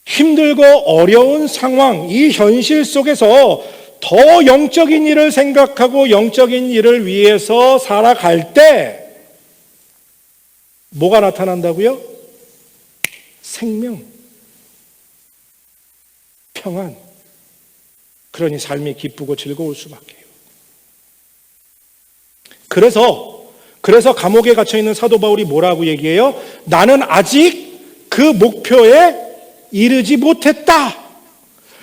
힘들고 어려운 상황, 이 현실 속에서 더 영적인 일을 생각하고 영적인 일을 위해서 살아갈 때 뭐가 나타난다고요? 생명, 평안. 그러니 삶이 기쁘고 즐거울 수밖에요. 그래서 감옥에 갇혀 있는 사도 바울이 뭐라고 얘기해요? 나는 아직 그 목표에 이르지 못했다.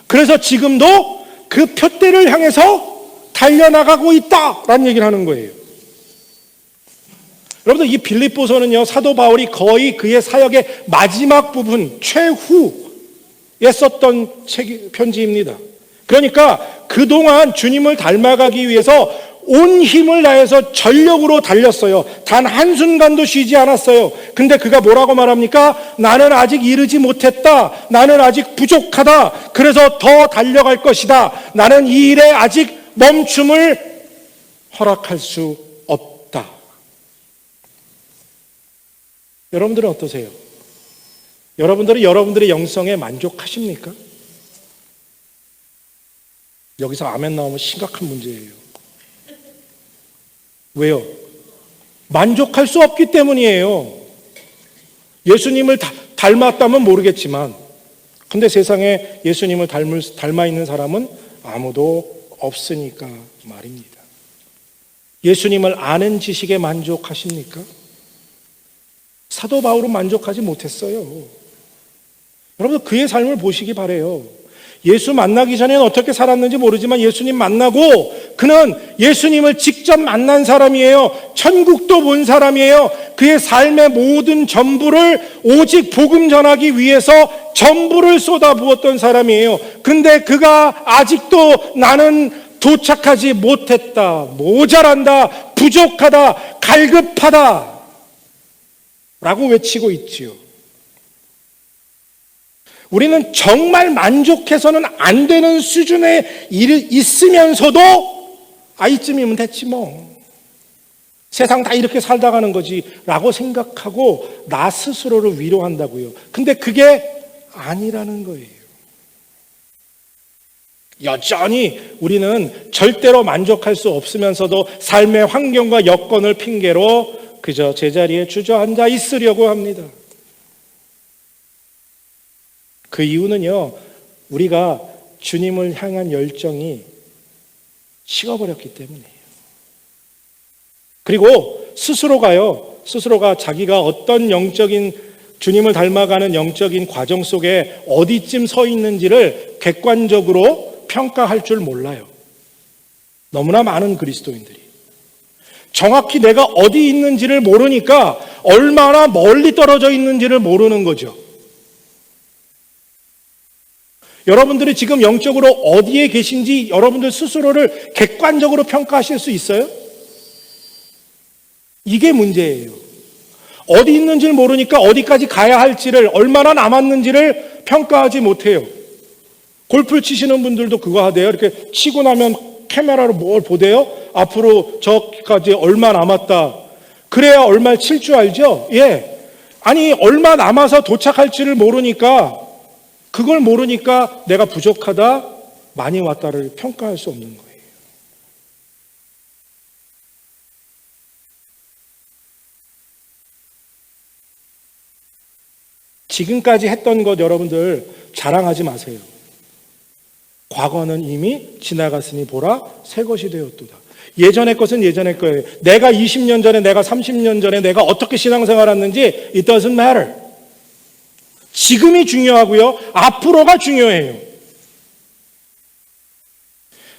그래서 지금도 그 표대를 향해서 달려나가고 있다라는 얘기를 하는 거예요. 여러분들, 이 빌립보서는요, 사도 바울이 거의 그의 사역의 마지막 부분, 최후에 썼던 편지입니다. 그러니까 그동안 주님을 닮아가기 위해서 온 힘을 다해서 전력으로 달렸어요. 단 한순간도 쉬지 않았어요. 근데 그가 뭐라고 말합니까? 나는 아직 이르지 못했다. 나는 아직 부족하다. 그래서 더 달려갈 것이다. 나는 이 일에 아직 멈춤을 허락할 수 없다. 여러분들은 어떠세요? 여러분들은 여러분들의 영성에 만족하십니까? 여기서 아멘 나오면 심각한 문제예요. 왜요? 만족할 수 없기 때문이에요. 예수님을 닮았다면 모르겠지만, 근데 세상에 예수님을 닮아 있는 사람은 아무도 없으니까 말입니다. 예수님을 아는 지식에 만족하십니까? 사도 바울은 만족하지 못했어요. 여러분, 그의 삶을 보시기 바라요. 예수 만나기 전에는 어떻게 살았는지 모르지만 예수님 만나고 그는 예수님을 직접 만난 사람이에요. 천국도 본 사람이에요. 그의 삶의 모든 전부를 오직 복음 전하기 위해서 전부를 쏟아부었던 사람이에요. 근데 그가 아직도 나는 도착하지 못했다, 모자란다, 부족하다, 갈급하다 라고 외치고 있지요. 우리는 정말 만족해서는 안 되는 수준에 있으면서도 이쯤이면 됐지 뭐. 세상 다 이렇게 살다 가는 거지 라고 생각하고 나 스스로를 위로한다고요. 근데 그게 아니라는 거예요. 여전히 우리는 절대로 만족할 수 없으면서도 삶의 환경과 여건을 핑계로 그저 제자리에 주저앉아 있으려고 합니다. 그 이유는요, 우리가 주님을 향한 열정이 식어버렸기 때문이에요. 그리고 스스로가 자기가 어떤 영적인 주님을 닮아가는 영적인 과정 속에 어디쯤 서 있는지를 객관적으로 평가할 줄 몰라요. 너무나 많은 그리스도인들이. 정확히 내가 어디 있는지를 모르니까 얼마나 멀리 떨어져 있는지를 모르는 거죠. 여러분들이 지금 영적으로 어디에 계신지 여러분들 스스로를 객관적으로 평가하실 수 있어요? 이게 문제예요. 어디 있는지를 모르니까 어디까지 가야 할지를, 얼마나 남았는지를 평가하지 못해요. 골프를 치시는 분들도 그거 하대요. 이렇게 치고 나면 카메라로 뭘 보대요? 앞으로 저까지 얼마 남았다. 그래야 얼마 칠 줄 알죠? 예. 아니, 얼마 남아서 도착할지를 모르니까, 그걸 모르니까 내가 부족하다, 많이 왔다를 평가할 수 없는 거예요. 지금까지 했던 것 여러분들 자랑하지 마세요. 과거는 이미 지나갔으니 보라 새 것이 되었도다. 예전의 것은 예전의 거예요. 내가 20년 전에, 내가 30년 전에 내가 어떻게 신앙생활 했는지 it doesn't matter. 지금이 중요하고요. 앞으로가 중요해요.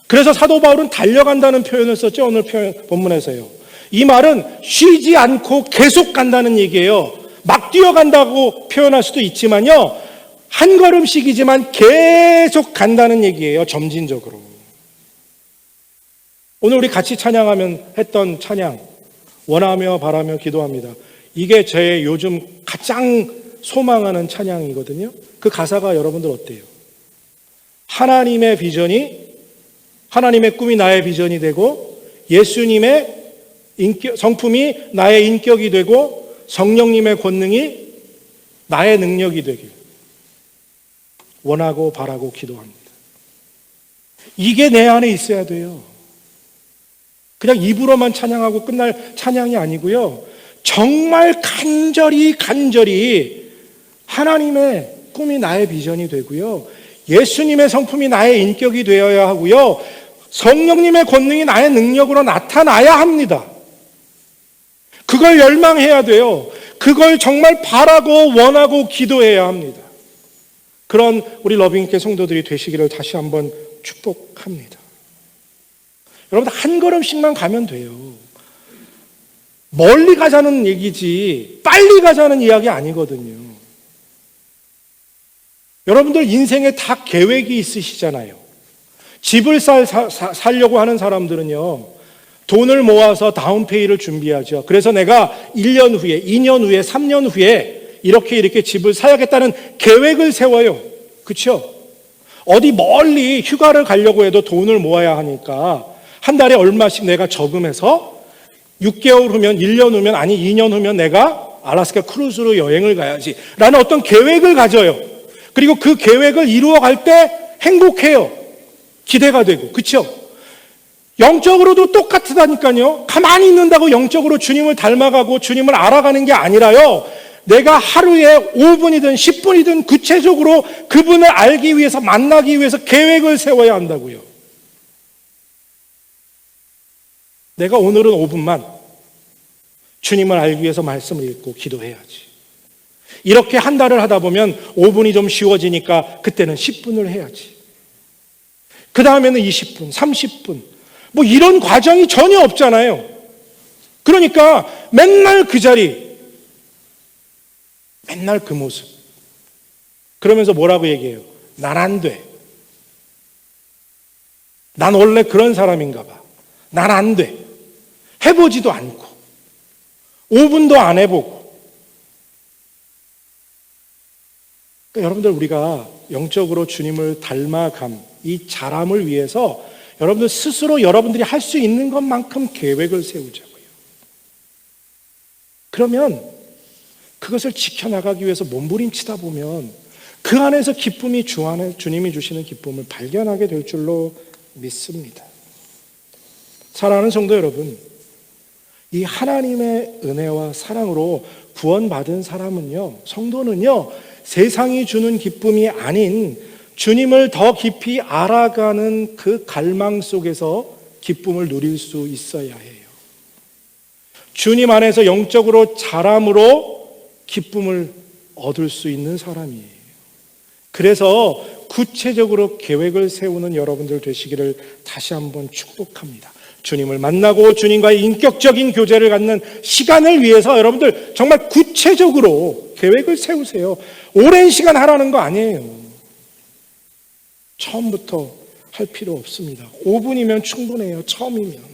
그래서 사도 바울은 달려간다는 표현을 썼죠. 오늘 본문에서요. 이 말은 쉬지 않고 계속 간다는 얘기예요. 막 뛰어간다고 표현할 수도 있지만요. 한 걸음씩이지만 계속 간다는 얘기예요. 점진적으로. 오늘 우리 같이 찬양하면 했던 찬양, 원하며 바라며 기도합니다. 이게 제 요즘 가장 소망하는 찬양이거든요. 그 가사가 여러분들 어때요? 하나님의 비전이, 하나님의 꿈이 나의 비전이 되고, 예수님의 성품이 나의 인격이 되고, 성령님의 권능이 나의 능력이 되길 원하고 바라고 기도합니다. 이게 내 안에 있어야 돼요. 그냥 입으로만 찬양하고 끝날 찬양이 아니고요. 정말 간절히 하나님의 꿈이 나의 비전이 되고요. 예수님의 성품이 나의 인격이 되어야 하고요. 성령님의 권능이 나의 능력으로 나타나야 합니다. 그걸 열망해야 돼요. 그걸 정말 바라고 원하고 기도해야 합니다. 그런 우리 러빙교회 성도들이 되시기를 다시 한번 축복합니다. 여러분들 한 걸음씩만 가면 돼요. 멀리 가자는 얘기지 빨리 가자는 이야기 아니거든요. 여러분들 인생에 다 계획이 있으시잖아요. 집을 살려고 하는 사람들은요, 돈을 모아서 다운페이를 준비하죠. 그래서 내가 1년 후에, 2년 후에, 3년 후에 이렇게 집을 사야겠다는 계획을 세워요. 그렇죠? 어디 멀리 휴가를 가려고 해도 돈을 모아야 하니까 한 달에 얼마씩 내가 저금해서 6개월 후면, 1년 후면, 아니 2년 후면 내가 알래스카 크루즈로 여행을 가야지 라는 어떤 계획을 가져요. 그리고 그 계획을 이루어갈 때 행복해요. 기대가 되고. 그렇죠? 영적으로도 똑같다니까요. 가만히 있는다고 영적으로 주님을 닮아가고 주님을 알아가는 게 아니라요. 내가 하루에 5분이든 10분이든 구체적으로 그분을 알기 위해서, 만나기 위해서 계획을 세워야 한다고요. 내가 오늘은 5분만 주님을 알기 위해서 말씀을 읽고 기도해야지. 이렇게 한 달을 하다 보면 5분이 좀 쉬워지니까 그때는 10분을 해야지. 그 다음에는 20분, 30분. 뭐 이런 과정이 전혀 없잖아요. 그러니까 맨날 그 자리, 맨날 그 모습. 그러면서 뭐라고 얘기해요? 난 안 돼. 난 원래 그런 사람인가 봐. 난 안 돼. 해보지도 않고 5분도 안 해보고. 그러니까 여러분들 우리가 영적으로 주님을 닮아감, 이 자람을 위해서 여러분들 스스로 여러분들이 할 수 있는 것만큼 계획을 세우자고요. 그러면 그것을 지켜나가기 위해서 몸부림치다 보면 그 안에서 기쁨이 주님이 주시는 기쁨을 발견하게 될 줄로 믿습니다. 사랑하는 성도 여러분, 이 하나님의 은혜와 사랑으로 구원받은 사람은요, 성도는요, 세상이 주는 기쁨이 아닌 주님을 더 깊이 알아가는 그 갈망 속에서 기쁨을 누릴 수 있어야 해요. 주님 안에서 영적으로 자람으로 기쁨을 얻을 수 있는 사람이에요. 그래서 구체적으로 계획을 세우는 여러분들 되시기를 다시 한번 축복합니다. 주님을 만나고 주님과의 인격적인 교제를 갖는 시간을 위해서 여러분들 정말 구체적으로 계획을 세우세요. 오랜 시간 하라는 거 아니에요. 처음부터 할 필요 없습니다. 5분이면 충분해요. 처음이면.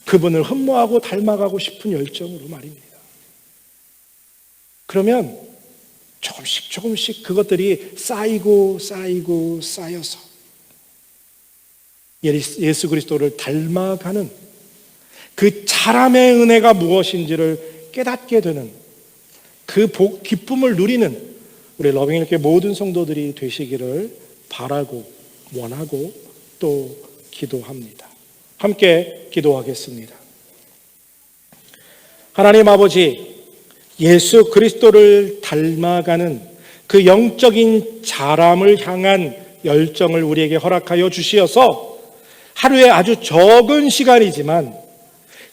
그분을 흠모하고 닮아가고 싶은 열정으로 말입니다. 그러면 조금씩 그것들이 쌓여서 예수 그리스도를 닮아가는 그 자람의 은혜가 무엇인지를 깨닫게 되는 그 기쁨을 누리는 우리 러빙일교회 모든 성도들이 되시기를 바라고 원하고 또 기도합니다. 함께 기도하겠습니다. 하나님 아버지, 예수 그리스도를 닮아가는 그 영적인 자람을 향한 열정을 우리에게 허락하여 주시어서 하루에 아주 적은 시간이지만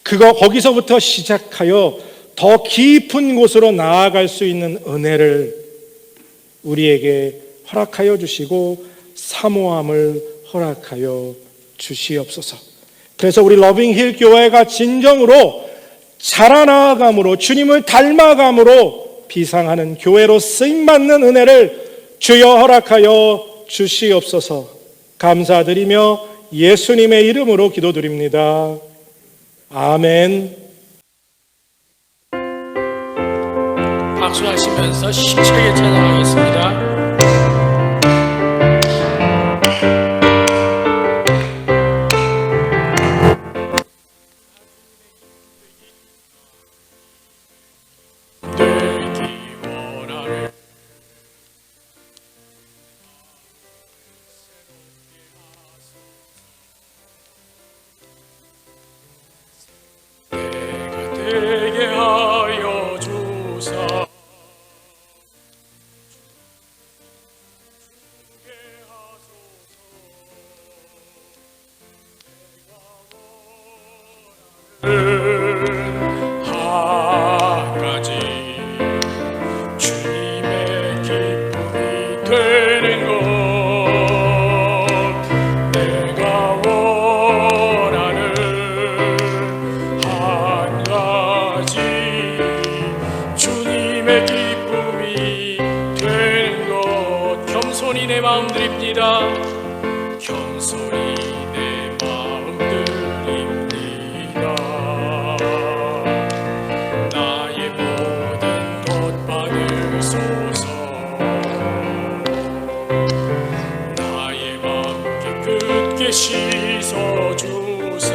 거기서부터 시작하여 더 깊은 곳으로 나아갈 수 있는 은혜를 우리에게 허락하여 주시고 사모함을 허락하여 주시옵소서. 그래서 우리 러빙힐 교회가 진정으로 자라나감으로 주님을 닮아감으로 비상하는 교회로 쓰임받는 은혜를 주여 허락하여 주시옵소서. 감사드리며 예수님의 이름으로 기도드립니다. 아멘. 박수하시면서 힘차게 찬양하겠습니다. 되게 하여 주사 한 가지 주님의 기쁨이 되는 것 내가 원하는 한 가지 주님의 기쁨이 되는 것 겸손히 내 마음 드립니다. 겸손히 내 마음 드립니다. 나의 모든 것 받으소서. 나의 맘 깨끗게 씻어주사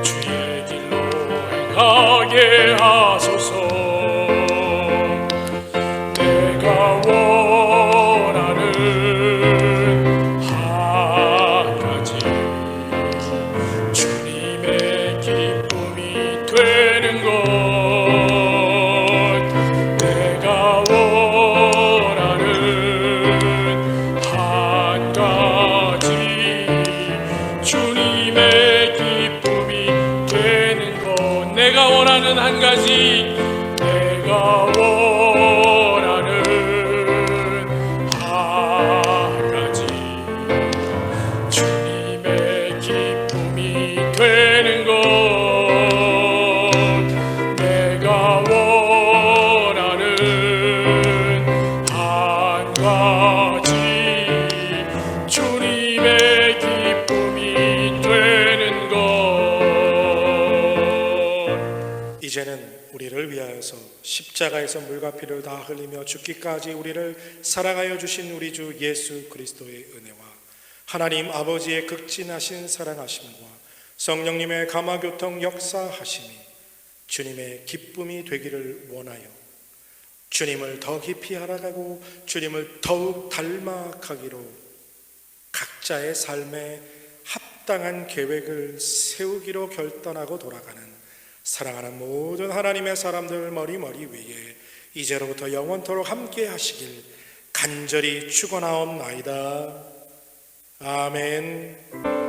주의 길로 행하게 하소서. 내가 원하는 한 가지 주님의 기쁨이 되는 것 내가 원하는 한 가지 주님의 기쁨이 되는 것 내가 원하는 한 가지 내가 원하는 한 가지 주님의 기쁨이 되는 것 내가 원하는 한 가지 주님의 기쁨이 되는 것 이제는 우리를 위하여서 십자가에서 물과 피를 다 흘리며 죽기까지 우리를 사랑하여 주신 우리 주 예수 그리스도의 은혜와 하나님 아버지의 극진하신 사랑하심과 성령님의 감화교통 역사하심이 주님의 기쁨이 되기를 원하여 주님을 더 깊이 알아가고 주님을 더욱 닮아가기로 각자의 삶에 합당한 계획을 세우기로 결단하고 돌아가는 사랑하는 모든 하나님의 사람들 머리머리 위에 이제로부터 영원토록 함께 하시길 간절히 축원하옵나이다. 아멘.